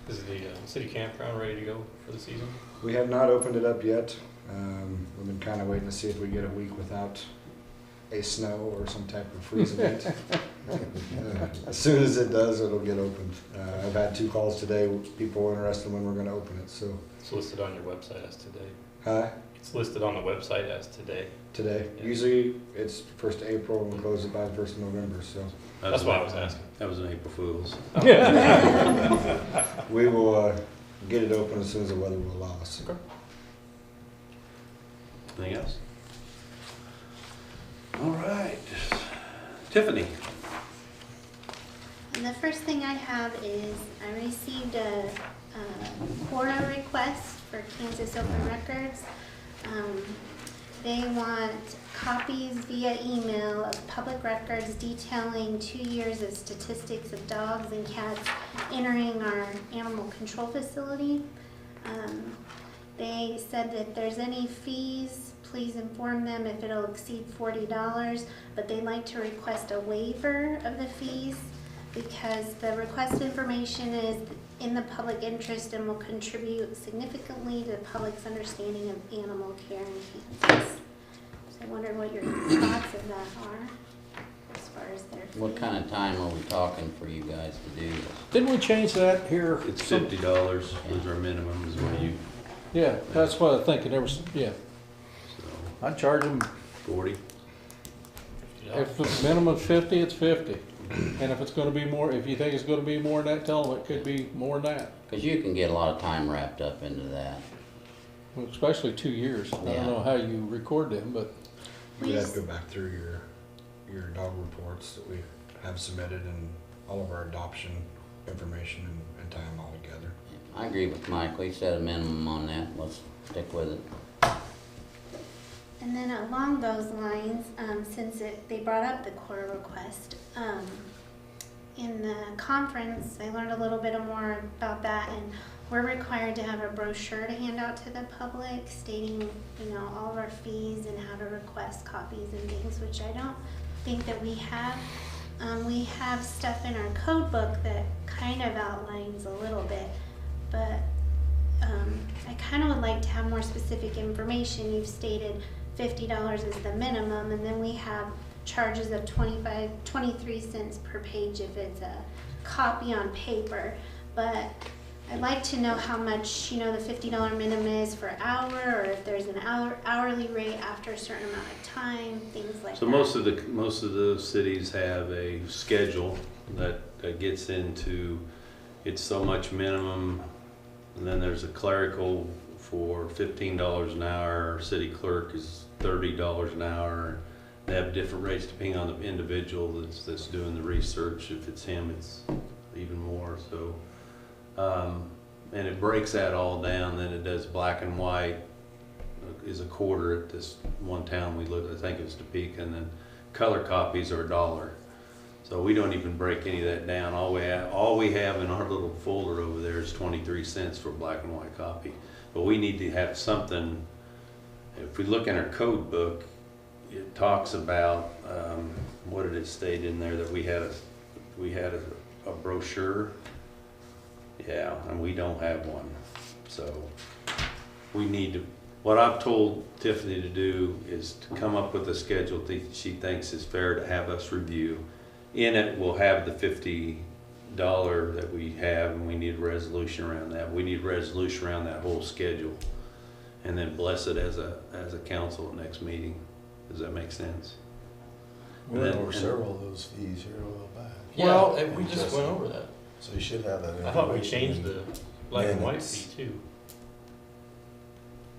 Is the city campground ready to go for the season? We have not opened it up yet. We've been kind of waiting to see if we get a week without a snow or some type of freeze event. As soon as it does, it'll get opened. I've had 2 calls today, with people interested when we're going to open it. So, It's listed on your website as today. hi, It's listed on the website as today. today. Yeah. Usually it's 1st of April and we close it by the 1st of November. So That's why I was asking. That was an April Fool's. we will get it open as soon as the weather will allow us. Okay. Anything else? All right. Tiffany. And the first thing I have is I received a quota request for Kansas Open Records. They want copies via email of public records detailing 2 years of statistics of dogs and cats entering our animal control facility. They said that if there's any fees, please inform them if it'll exceed $40, but they'd like to request a waiver of the fees because the request information is in the public interest and will contribute significantly to the public's understanding of animal care in Kansas. So I wonder what your thoughts of that are as far as their fee. what kind of time are we talking for you guys to do this? Didn't we change that here? It's $50 was our minimum is what you, Yeah, that's what I'm thinking, there was, yeah, so I'd charge them, 40. if the minimum's 50, it's 50. And if it's gonna be more, if you think it's gonna be more than that, tell them it could be more than that. Because you can get a lot of time wrapped up into that. Well, especially 2 years. I Yeah. don't know how you record them, but We'd have to go back through your dog reports that we have submitted and all of our adoption information and tie them all together. I agree with Mike, we set a minimum on that, let's stick with it. And then along those lines, since they brought up the quota request, in the conference, I learned a little bit more about that, and we're required to have a brochure to hand out to the public stating, all of our fees and how to request copies and things, which I don't think that we have. We have stuff in our code book that kind of outlines a little bit, but I kind of would like to have more specific information. You've stated $50 is the minimum, and then we have charges of 23 cents per page if it's a copy on paper. But I'd like to know how much, the $50 minimum is per hour, or if there's an hourly rate after a certain amount of time, things like that. So most of the cities have a schedule that gets into, it's so much minimum, and then there's a clerical for $15 an hour, city clerk is $30 an hour. They have different rates depending on the individual that's doing the research. If it's him, it's even more. So, and it breaks that all down. Then it does black and white is a quarter at this one town we looked. I think it was Topeka, and then color copies are $1. So we don't even break any of that down. All we have in our little folder over there is 23 cents for black and white copy. But we need to have something. If we look in our code book, it talks about what did it state in there, that we had a brochure. Yeah, and we don't have one. So we need to. What I've told Tiffany to do is to come up with a schedule that she thinks is fair to have us review. In it, we'll have the $50 that we have, and we need a resolution around that. We need a resolution around that whole schedule, and then bless it as a council at next meeting. Does that make sense? We went over several of those fees here a while back. Well, we just went over that. So you should have that information. I thought we changed the black and white Minutes. fee too.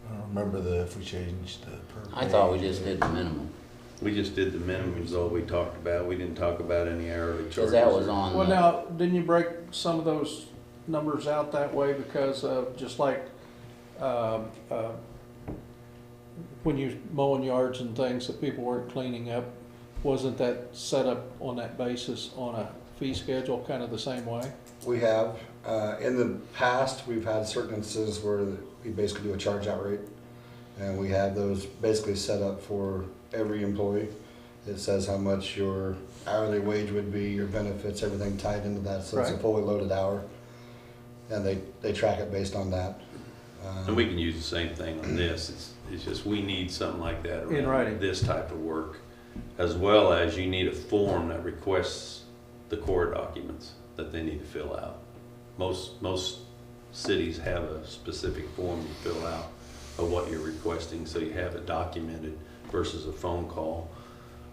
I don't remember if we changed the per I thought we page just or- did the minimum, We just did the minimum is all we talked about. We didn't talk about any hourly charges. cause that was on. Well, now, didn't you break some of those numbers out that way because of, just like, when you mowing yards and things that people weren't cleaning up, wasn't that set up on that basis on a fee schedule kind of the same way? We have, in the past, we've had certain instances where we basically do a charge out rate. And we have those basically set up for every employee. It says how much your hourly wage would be, your benefits, everything tied into that. So it's a Right. fully loaded hour. And they track it based on that. And we can use the same thing on this. It's just we need something like that In writing. around this type of work. As well as you need a form that requests the core documents that they need to fill out. Most cities have a specific form you fill out of what you're requesting, so you have it documented versus a phone call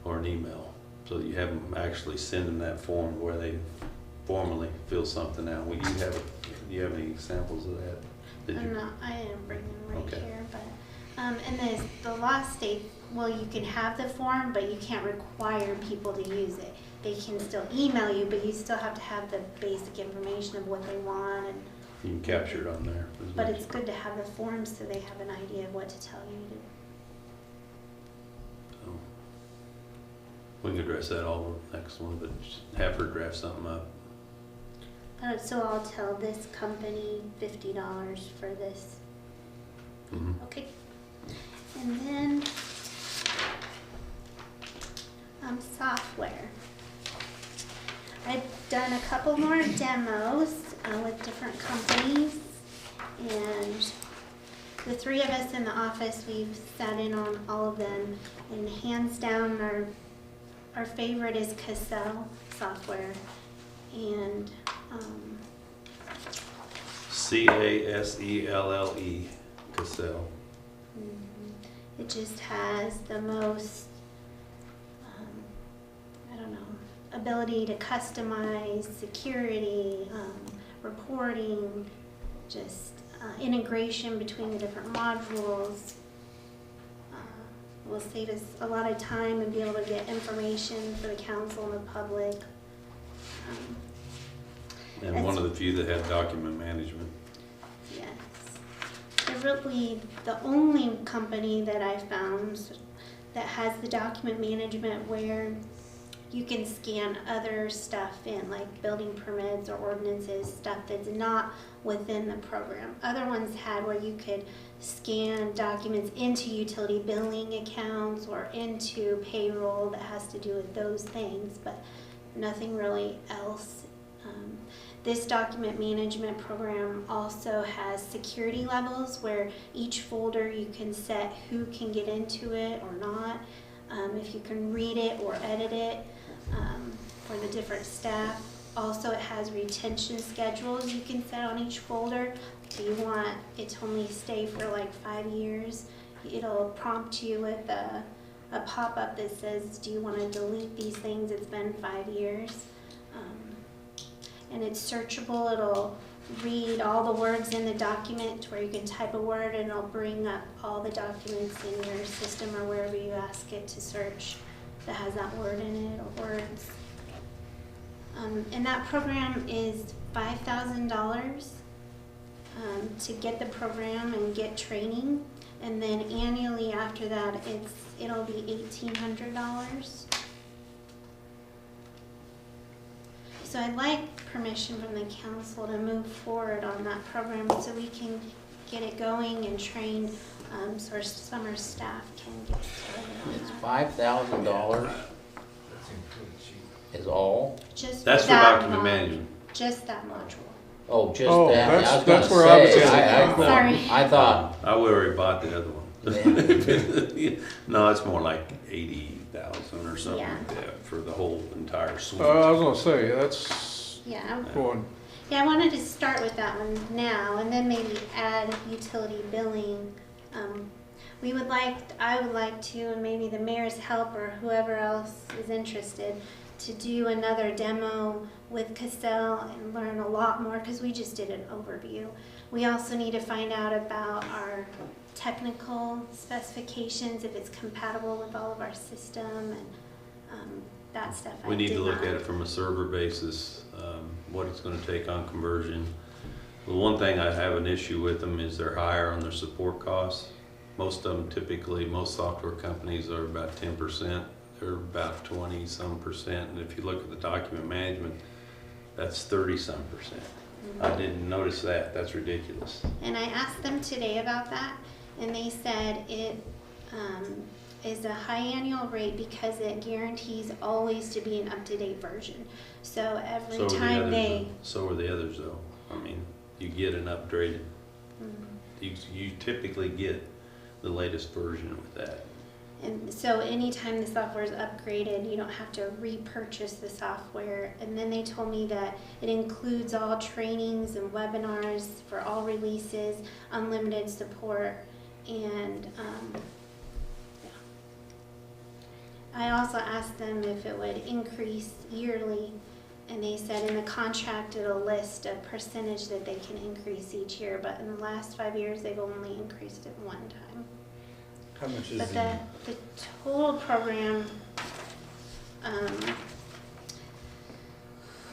or an email. So you have them actually send them that form where they formally fill something out. Do you have any examples of that? Did you? I didn't bring them right Okay. here, but, and the law states, well, you can have the form, but you can't require people to use it. They can still email you, but you still have to have the basic information of what they want, and, You can capture it on there. but it's good to have the form so they have an idea of what to tell you to. So, we can address that all with the next one, but just have her draft something up. So I'll tell this company $50 for this. Mhm. Okay. And then, software. I've done a couple more demos with different companies, and the three of us in the office, we've sat in on all of them, and hands down, our favorite is Cassell software, and Caselle, Cassell. it just has the most, ability to customize security, reporting, just integration between the different modules. Will save us a lot of time and be able to get information for the council and the public. And one of the few that have document management. Yes. They're really the only company that I found that has the document management where you can scan other stuff in, like building permits or ordinances, stuff that's not within the program. Other ones had where you could scan documents into utility billing accounts or into payroll that has to do with those things, but nothing really else. This document management program also has security levels where each folder you can set who can get into it or not, if you can read it or edit it for the different staff. Also, it has retention schedules you can set on each folder. If you want it to only stay for like 5 years, it'll prompt you with a pop-up that says, do you want to delete these things? It's been 5 years. And it's searchable. It'll read all the words in the document where you can type a word and it'll bring up all the documents in your system or wherever you ask it to search that has that word in it or words. And that program is $5,000 to get the program and get training. And then annually after that, it'll be $1,800. So I'd like permission from the council to move forward on that program so we can get it going and trained, so our summer staff can get started on It's that. $5,000 is all? Just That's for that document mod- management. Just that module. Oh, just Oh, that? that's- I was that's gonna where I was say, at. Sorry. I thought, I already bought the other one. No, it's more like 80,000 or something Yeah. like that for the whole entire suite. I was gonna say, that's Yeah, going, yeah, I wanted to start with that one now and then maybe add utility billing. I would like to, and maybe the mayor's help or whoever else is interested, to do another demo with Cassell and learn a lot more, because we just did an overview. We also need to find out about our technical specifications, if it's compatible with all of our system and that stuff. We need to look not- at it from a server basis, what it's gonna take on conversion. The one thing I have an issue with them is they're higher on their support costs. Most of them typically, most software companies are about 10%. They're about 20-some%. And if you look at the document management, that's 30-some%. I didn't notice that. That's ridiculous. And I asked them today about that, and they said it is a high annual rate because it guarantees always to be an up-to-date version. So every So are the time others, they, so are the others though. I mean, you get an upgraded, you typically get the latest version with that. and so anytime the software is upgraded, you don't have to repurchase the software. And then they told me that it includes all trainings and webinars for all releases, unlimited support, and yeah. I also asked them if it would increase yearly, and they said in the contract it'll list a percentage that they can increase each year, but in the last 5 years they've only increased it one time. How much is But the, the total program,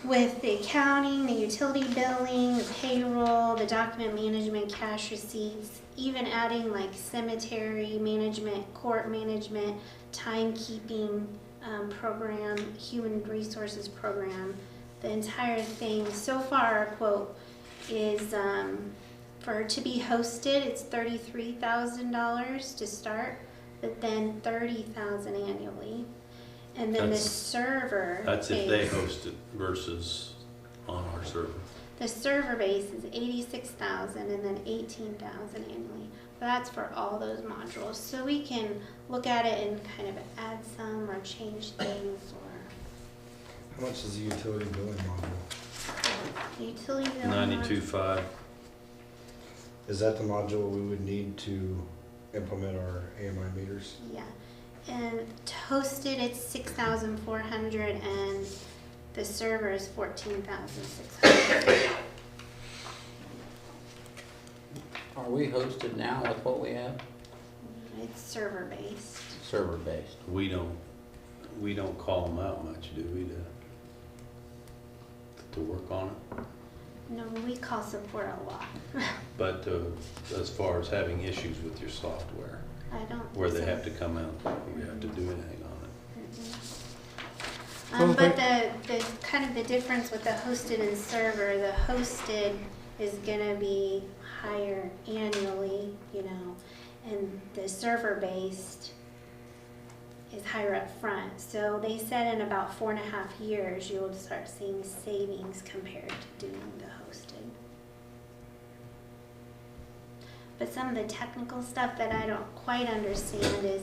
with the accounting, the utility billing, the payroll, the document management, cash receipts, even adding like cemetery management, court management, timekeeping program, human resources program, the entire thing, so far our quote is for to be hosted, it's $33,000 to start, but then $30,000 annually. And then the That's- server That's if they base- host it versus on our server. The server base is $86,000 and then $18,000 annually. But that's for all those modules. So we can look at it and kind of add some or change things or how much is the utility billing module? the utility bill. 92.5. Is that the module we would need to implement our AMI meters? Yeah, and hosted it's 6,400 and the server is 14,600. are we hosted now with what we have? It's server based. Server based. We don't call them out much, do we, to work on it? No, we call support a lot. But as far as having issues with your software, I don't. where they think have to come out, you have to do anything on it. But the kind of the difference with the hosted and server, the hosted is gonna be higher annually, you know, and the server-based is higher up front. So they said in about 4.5 years, you'll start seeing savings compared to doing the hosted. But some of the technical stuff that I don't quite understand is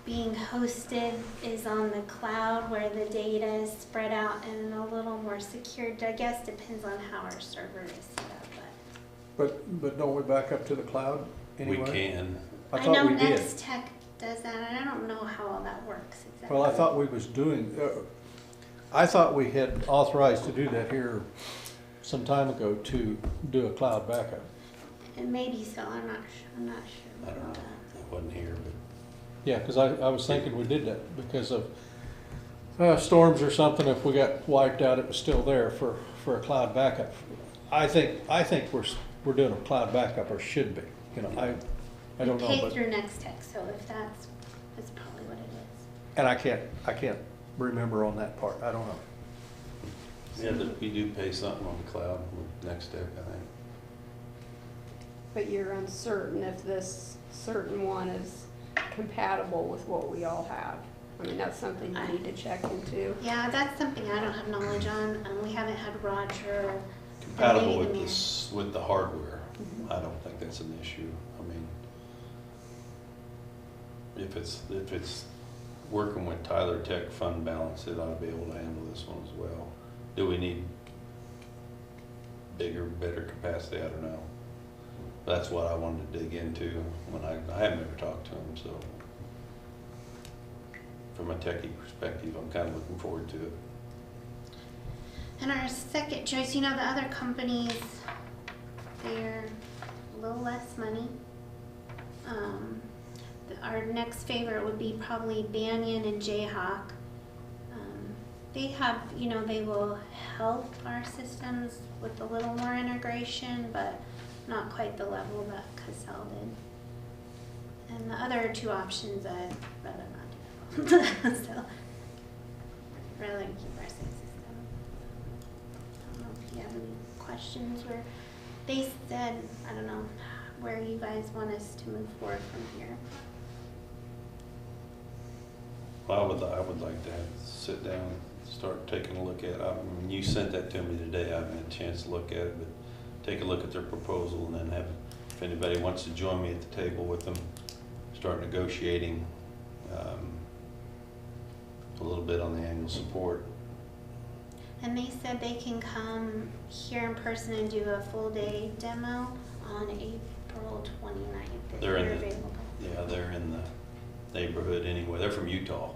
being hosted is on the cloud where the data is spread out and a little more secured. I guess depends on how our server is set up, But don't we back up to the cloud anyway? We can. I I thought know we did. Next Tech does that, and I don't know how all that works exactly. Well, I thought we was doing, I thought we had authorized to do that here some time ago to do a cloud backup. And maybe so, I'm not sure. I don't know. I wasn't here, but Yeah, because I was thinking we did that because of storms or something. If we got wiped out, it was still there for a cloud backup. I think we're doing a cloud backup, or should be. You know, I don't know, Paid but through Next Tech, so if that's probably what it is. and I can't remember on that part. I don't know. yeah, we do pay something on the cloud with Next Tech, I think. But you're uncertain if this certain one is compatible with what we all have. I mean, that's something you need to check into. Yeah, that's something I don't have knowledge on. We haven't had Roger. Compatible with Amir. this, with the hardware. I don't think that's an issue. I mean, if it's working with Tyler Tech fund balance, it ought to be able to handle this one as well. Do we need bigger, better capacity? I don't know. That's what I wanted to dig into when I haven't ever talked to him, so from a techie perspective, I'm kind of looking forward to it. And our second choice, you know, the other companies, they're a little less money. Our next favorite would be probably Banyan and Jayhawk. They have, you know, they will help our systems with a little more integration, but not quite the level that Cassell did. And the other two options, I'd rather not do. So, rather keep our same system. I don't know if you have any questions, or they said, I don't know, where you guys want us to move forward from here. Well, I would like to sit down and start taking a look at it. I mean, you sent that to me today. I haven't had a chance to look at it, but take a look at their proposal and then if anybody wants to join me at the table with them, start negotiating a little bit on the annual support. And they said they can come here in person and do a full day demo on April 29th if They're you're in the- available. Yeah, they're in the neighborhood anyway. They're from Utah,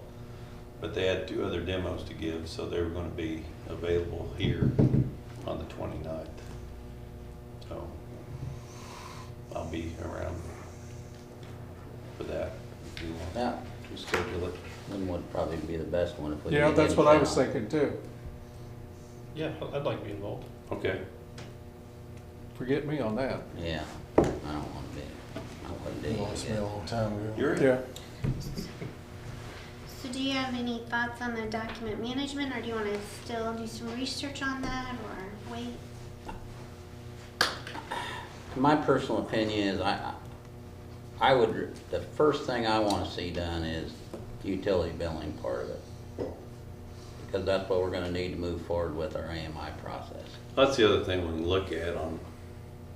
but they had 2 other demos to give, so they were going to be available here on the 29th. So I'll be around for that. If you want Yeah. to schedule it. Then would probably be the best one if we. Yeah, could that's get what it I was down. thinking too. Yeah, I'd like to be involved. Okay. Forget me on that. Yeah, I don't want to be, I wouldn't It be. lost me a long time ago. You're in. Yeah. So do you have any thoughts on the document management, or do you want to still do some research on that, or wait? My personal opinion is I would, the first thing I want to see done is the utility billing part of it. Because that's what we're gonna need to move forward with our AMI process. That's the other thing we can look at on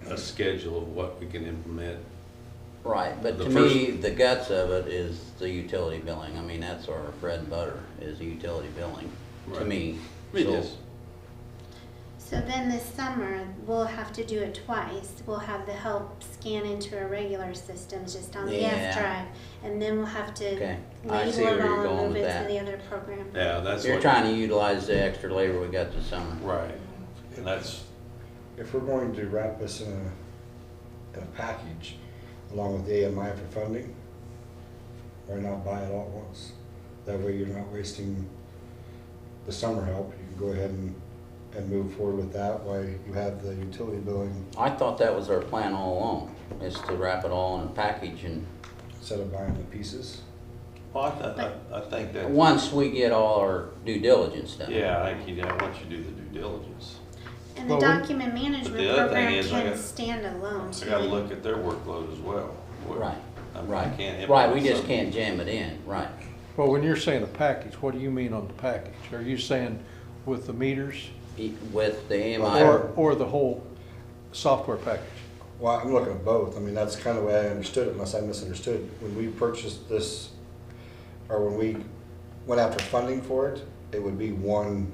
a schedule of what we can implement. Right, but The to me, the guts of it is the utility billing. I mean, that's our bread and butter, is utility billing, to Right. me. It So- is. So then this summer, we'll have to do it twice. We'll have the help scan into our regular systems just on the Yeah. F drive, and then we'll have to Okay, I label see where it you're all and going move with it that. to the other program. Yeah, that's You're what. trying to utilize the extra labor we got this summer. Right, and that's, If we're going to wrap this in a package along with the AMI for funding, why not buy it all at once? That way you're not wasting the summer help. You can go ahead and move forward with that while you have the utility billing I thought that was our plan all along, is to wrap it all in a package and, instead of buying the pieces. Well, I think that, Once we get all our due diligence done. yeah, I think you know, once you do the due diligence. And the Well, document But management the other thing program is I can got- stand alone I too. gotta look at their workload as well. Right, I mean, I right. can't Right, we implement just something. can't jam it in, right. Well, when you're saying a package, what do you mean on the package? Are you saying with the meters With the AMI, or the whole software package? Well, I'm looking at both. I mean, that's kind of the way I understood it, unless I misunderstood. When we purchased this, or when we went after funding for it, it would be one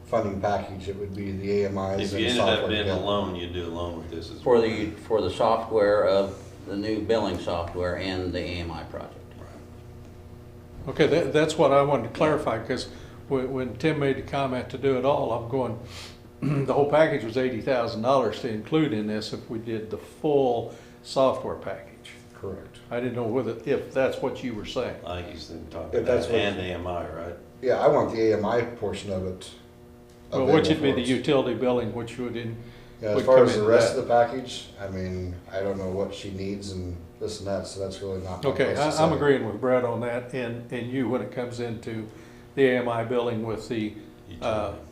funding package. It would be the AMIs If and you ended software up being together. alone, you'd do a loan with this as for well. the software of the new billing software and the AMI project. Okay, that's what I wanted to clarify, because when Tim made the comment to do it all, I'm going, the whole package was $80,000 to include in this if we did the full software package. Correct. I didn't know if that's what you were saying. I think he's talking If that's about what- and AMI, right? Yeah, I want the AMI portion of it. Well, which would be available the for us. utility billing, which would Yeah, as would far come as the into rest that. of the package, I mean, I don't know what she needs and this and that, so that's really not. my Okay, place to I'm say. agreeing with Brad on that, and you, when it comes into the AMI billing with the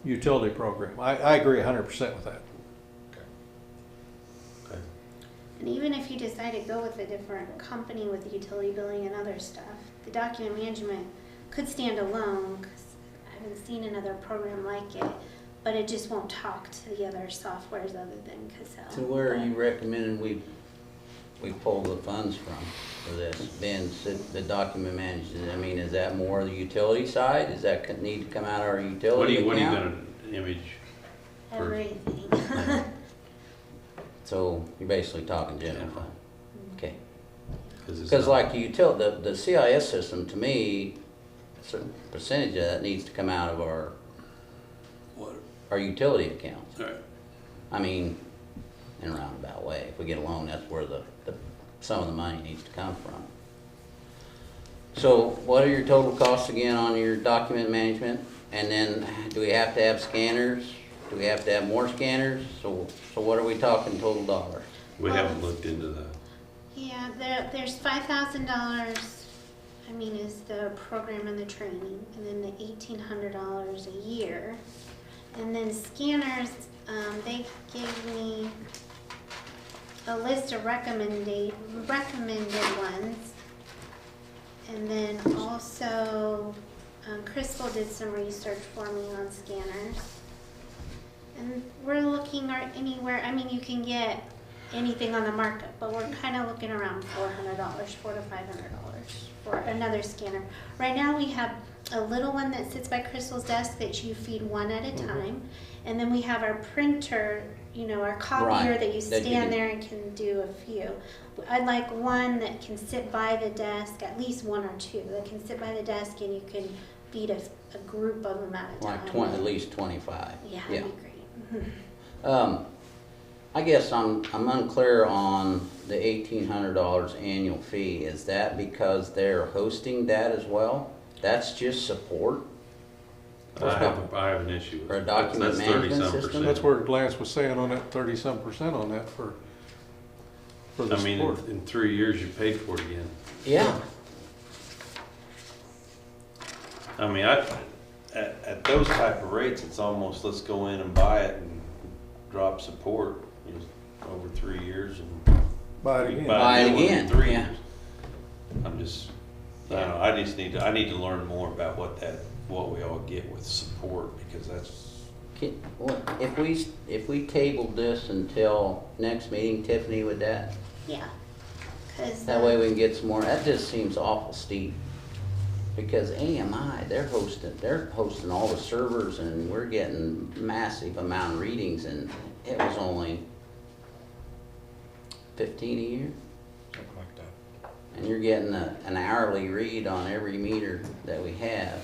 utility program. I agree 100% with that. Okay. And even if you decide to go with a different company with utility billing and other stuff, the document management could stand alone, because I haven't seen another program like it, but it just won't talk to the other softwares other than Cassell. So where are you recommending we pull the funds from for this? Ben, the document management, I mean, is that more the utility side? Does that need to come out of our utility account? What are you gonna image? Everything. So you're basically talking general Yeah. fund? Okay. it's Because not- like the CIS system, to me, a certain percentage of that needs to come out of our utility accounts. All right. I mean, in a roundabout way, if we get a loan, that's where some of the money needs to come from. So what are your total costs again on your document management? And then, do we have to have scanners? Do we have to have more scanners? So what are we talking total dollars? We haven't looked into the, Yeah, there's $5,000, I mean, is the program and the training, and then the $1,800 a year. And then scanners, they gave me a list of recommended ones. And then also, Crystal did some research for me on scanners. And we're looking at anywhere, I mean, you can get anything on the market, but we're kind of looking around $400, $400 to $500 for another scanner. Right now we have a little one that sits by Crystal's desk that you feed one at a time. And then we have our printer, you know, our copier Right, that you that you stand can- there and can do a few. I'd like one that can sit by the desk, at least one or two, that can sit by the desk and you can feed a group of them at a time. Like at least 25? Yeah, that'd be great. I guess I'm unclear on the $1,800 annual fee. Is that because they're hosting that as well? That's just support? I have an issue with Or a it. document That's management 30-some system? That's percent. where Lance was saying on that 30-some% on that for the I mean, support. in 3 years, you paid for it again. Yeah. I mean, at those type of rates, it's almost, let's go in and buy it and drop support, you know, over 3 years and. Buy it again. Buy a it new one in again, 3 yeah. years. I don't know, I need to learn more about what we all get with support, because that's, If we tabled this until next meeting, Tiffany, would that? Yeah. 'Cause, That way we can get some more, that just seems awful steep. Because AMI, they're hosting all the servers and we're getting massive amount of readings and it was only 15 a year. Something like that. And you're getting an hourly read on every meter that we have.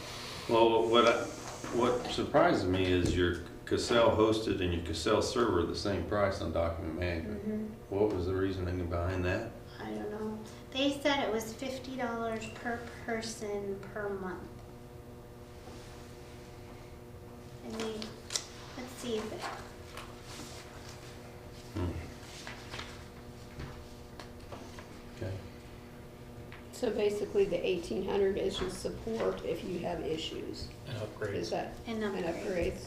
well, what surprises me is your Cassell hosted and your Cassell server are the same price on document management. Mhm. What was the reasoning behind that? I don't know. They said it was $50 per person per month. And let's see if it, Okay. So basically, the 1,800 is just support if you have issues. And Is upgrades. that And an upgrades?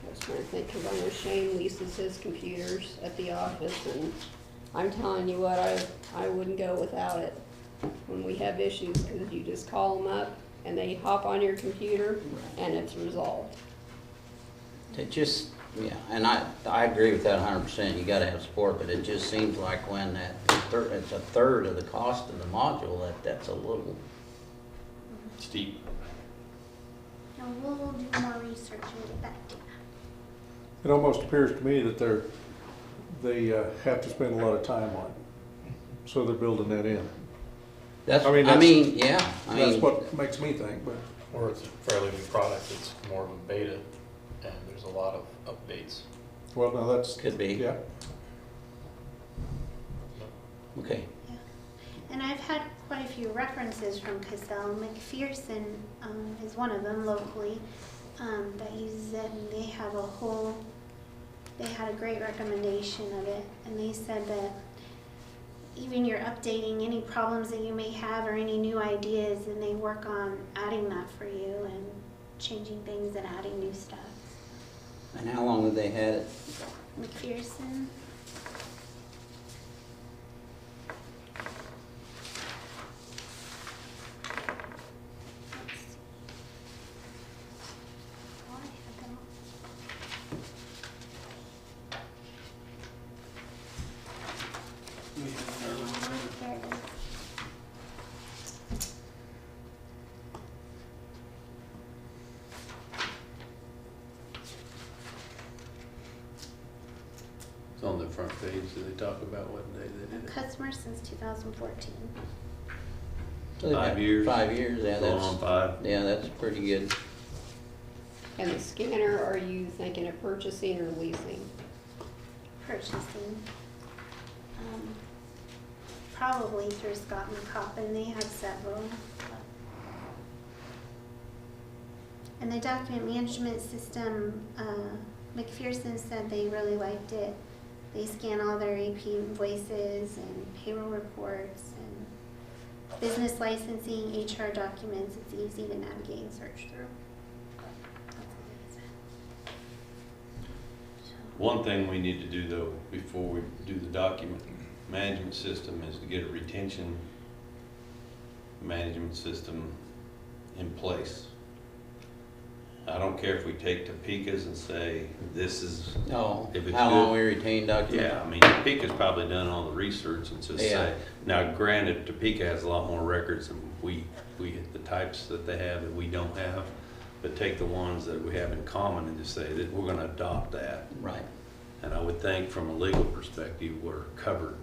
I was trying to think, because I know Shane leases his computers at the office, and I'm telling you what, I wouldn't go without it when we have issues, because you just call them up and they hop on your computer and it's resolved. It just, yeah, and I agree with that 100%. You gotta have support, but it just seems like when it's a third of the cost of the module, that's a little. Steep. No, we'll do more research and get back to you. It almost appears to me that they have to spend a lot of time on it, so they're building that in. That's, I mean, I that's- mean, yeah, I That's mean, what makes me think, but. Or it's a fairly new product, it's more of a beta, and there's a lot of updates. Well, no, that's. Could be. Yeah. okay. And I've had quite a few references from Cassell. McPherson is one of them locally that uses it, and they had a great recommendation of it, and they said that even you're updating any problems that you may have or any new ideas, and they work on adding that for you and changing things and adding new stuff. And how long have they had it? McPherson. Let's see. Oh, I had them all. There it is. It's on the front page, do they talk about what day they did it? Customer since 2014. So they've 5 had years. 5 years, yeah, Going on that's, 5. yeah, that's pretty good. And the scanner, are you thinking of purchasing or leasing? Purchasing. Probably through Scott McCoppin, they have several. And the document management system, McPherson said they really liked it. They scan all their AP invoices and payroll reports and business licensing, HR documents. It's easy to navigate and search through. That's what it said. So, One thing we need to do though, before we do the document management system, is to get a retention management system in place. I don't care if we take Topeka's and say, this is, Oh, if it's how long good. we retain document? Yeah, I mean, Topeka's probably done all the research and just Yeah. say, now granted, Topeka has a lot more records than we, the types that they have that we don't have, but take the ones that we have in common and just say that we're gonna adopt that. Right. And I would think from a legal perspective, we're covered.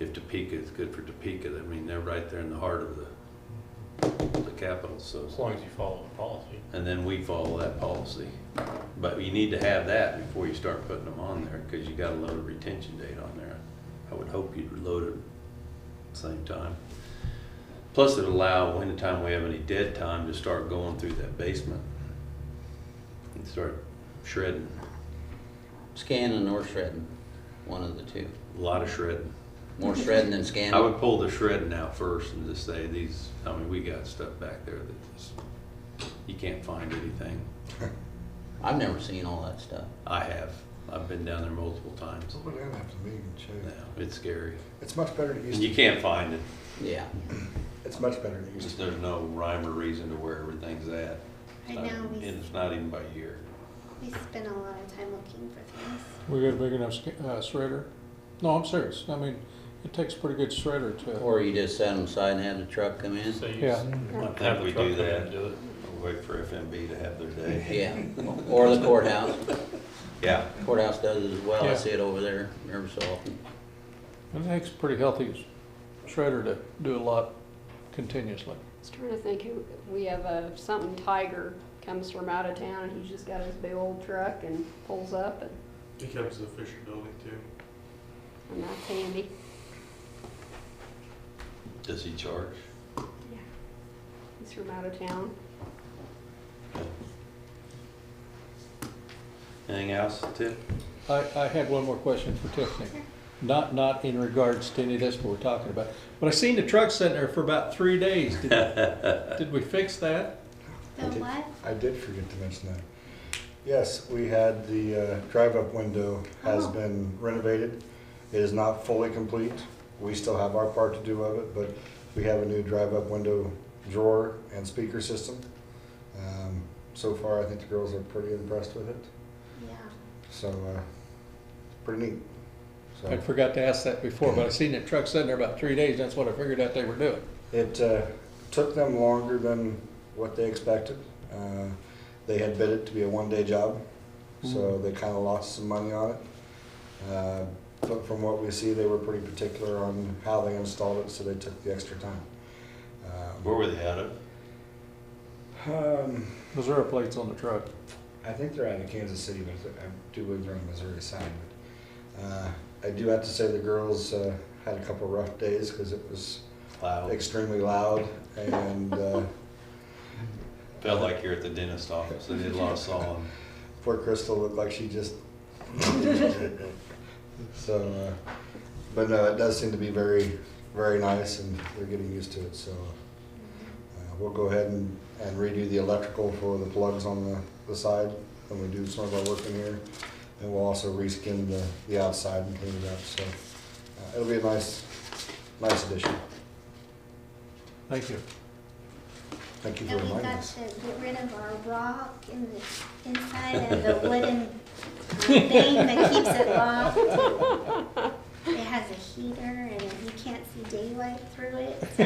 If Topeka is good for Topeka, I mean, they're right there in the heart of the capital, so. As long as you follow the policy. And then we follow that policy. But you need to have that before you start putting them on there, because you gotta load a retention date on there. I would hope you'd load it at the same time. Plus it'd allow, anytime we have any dead time, to start going through that basement and start shredding, Scanning or shredding, one of the two. a lot of shredding. More shredding than scanning. I would pull the shredding out first and just say these, I mean, we got stuff back there that just, you can't find anything. I've never seen all that stuff. I have. I've been down there multiple times. We're gonna have to meet and check. Yeah, it's scary. It's much better to use. And you can't find it. Yeah. It's much better to use. Just there's no rhyme or reason to where everything's at. Right now, And it's not even by year. we spend a lot of time looking for things. We got a big enough shredder? No, I'm serious. I mean, it takes a pretty good shredder to, Or you just set them aside and have the truck come in. So you Yeah. just I have think we the truck do come in that. and do it. We'll wait for FMB to have their day. Yeah, or the courthouse. Yeah. Courthouse does it as well. I Yeah. see it over there every so often. it takes a pretty healthy shredder to do a lot continuously. I was trying to think who, we have something Tiger comes from out of town and he's just got his big old truck and pulls up and He comes to the Fisher building too. that's handy. Does he charge? Yeah. He's from out of town. Anything else, Tip? I had one more question for Tiffany. not in regards to any of this what we're talking about. But I seen the truck sitting there for about 3 days. Did we fix that? The what? I did forget to mention that. Yes, we had the drive-up window has Oh. been renovated. It is not fully complete. We still have our part to do of it, but we have a new drive-up window drawer and speaker system. So far, I think the girls are pretty impressed with it. Yeah. So, pretty neat. I So forgot to ask that before, but I seen that truck sitting there about 3 days. That's what I figured out they were doing. it took them longer than what they expected. They had bid it to be a one-day job, so they kind of lost some money on it. But from what we see, they were pretty particular on how they installed it, so they took the extra time. Where were they out of? Missouri plates on the truck. I think they're out of Kansas City, but I do believe they're on the Missouri side. But I do have to say the girls had a couple rough days because it was Loud. extremely loud and Felt like you're at the dentist office. They did a lot of sawing. poor Crystal looked like she just. So, but no, it does seem to be very, very nice, and they're getting used to it. So we'll go ahead and redo the electrical for the plugs on the side when we do some of our work in here, and we'll also reskin the outside and clean it up. So it'll be a nice addition. Thank you. Thank you for And we reminding got us. to get rid of our rock in the inside and the wooden thing that keeps it locked. It has a heater and you can't see daylight through it, so.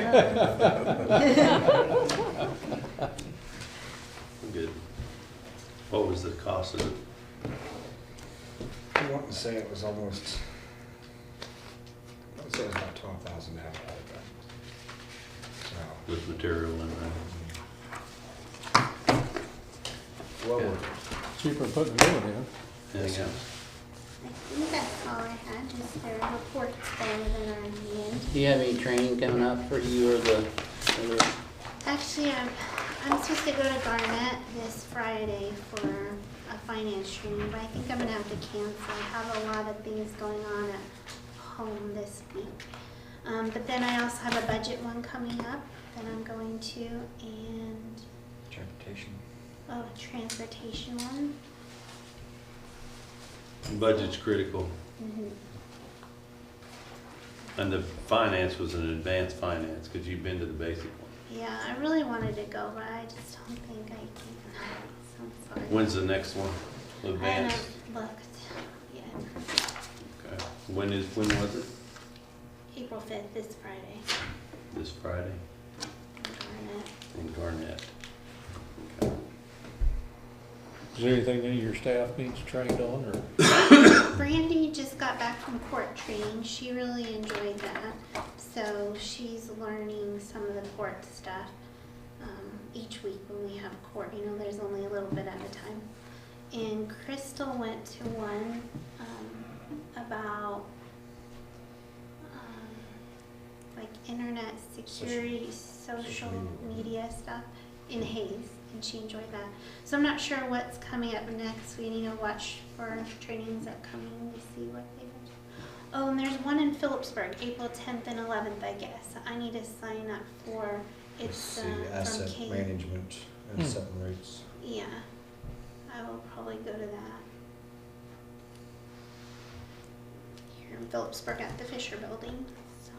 Good. What was the cost of it? I want to say it was almost. I would say it was about $12,000 to have all of that. So. With material in there? Well, Yeah. worth Cheaper than putting a new one in. Anything else? I think that's all I had, just their reports there that are in the end. Do you have any training coming up for you or the? Actually, I'm supposed to go to Garnett this Friday for a finance training, but I think I'm gonna have to cancel. I have a lot of things going on at home this week. But then I also have a budget one coming up that I'm going to, and, Transportation. oh, a transportation one. Budget's critical. Mhm. And the finance was an advanced finance, because you've been to the basic one. Yeah, I really wanted to go, but I just don't think I can. So I'm sorry. When's the next one? I Advanced? haven't looked yet. Okay. When was it? April 5th, this Friday. This Friday Garnett. in Garnett. Okay. Is there anything that your staff needs trained on, or? Brandy just got back from court training. She really enjoyed that. So she's learning some of the court stuff each week when we have court. You know, there's only a little bit at a time. And Crystal went to one about like internet security, social media stuff in Hayes, and she enjoyed that. So I'm not sure what's coming up next. We need to watch for trainings upcoming to see what they do. Oh, and there's one in Phillipsburg, April 10th and 11th, I guess. I need to sign up for it's The from asset Kate. management and setting rates. Yeah, I will probably go to that. Here in Phillipsburg at the Fisher Building, so.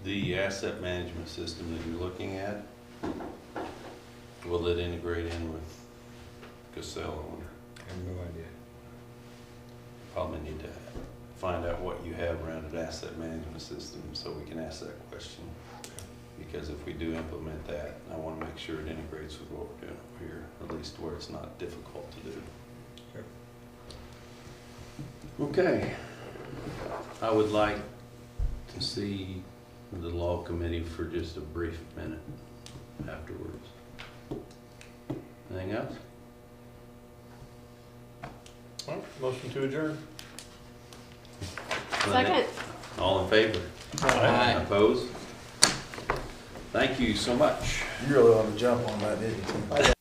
The asset management system that you're looking at, will it integrate in with Casella? I have no idea. Probably need to find out what you have around an asset management system so we can ask that question. Because if we do implement that, I want to make sure it integrates with what we're doing over here, at least where it's not difficult to do. Okay. I would like to see the law committee for just a brief minute afterwards. Anything else? All right, motion to adjourn. Second. All in favor? Aye. Opposed? Thank you so much. You really wanted to jump on that, didn't you?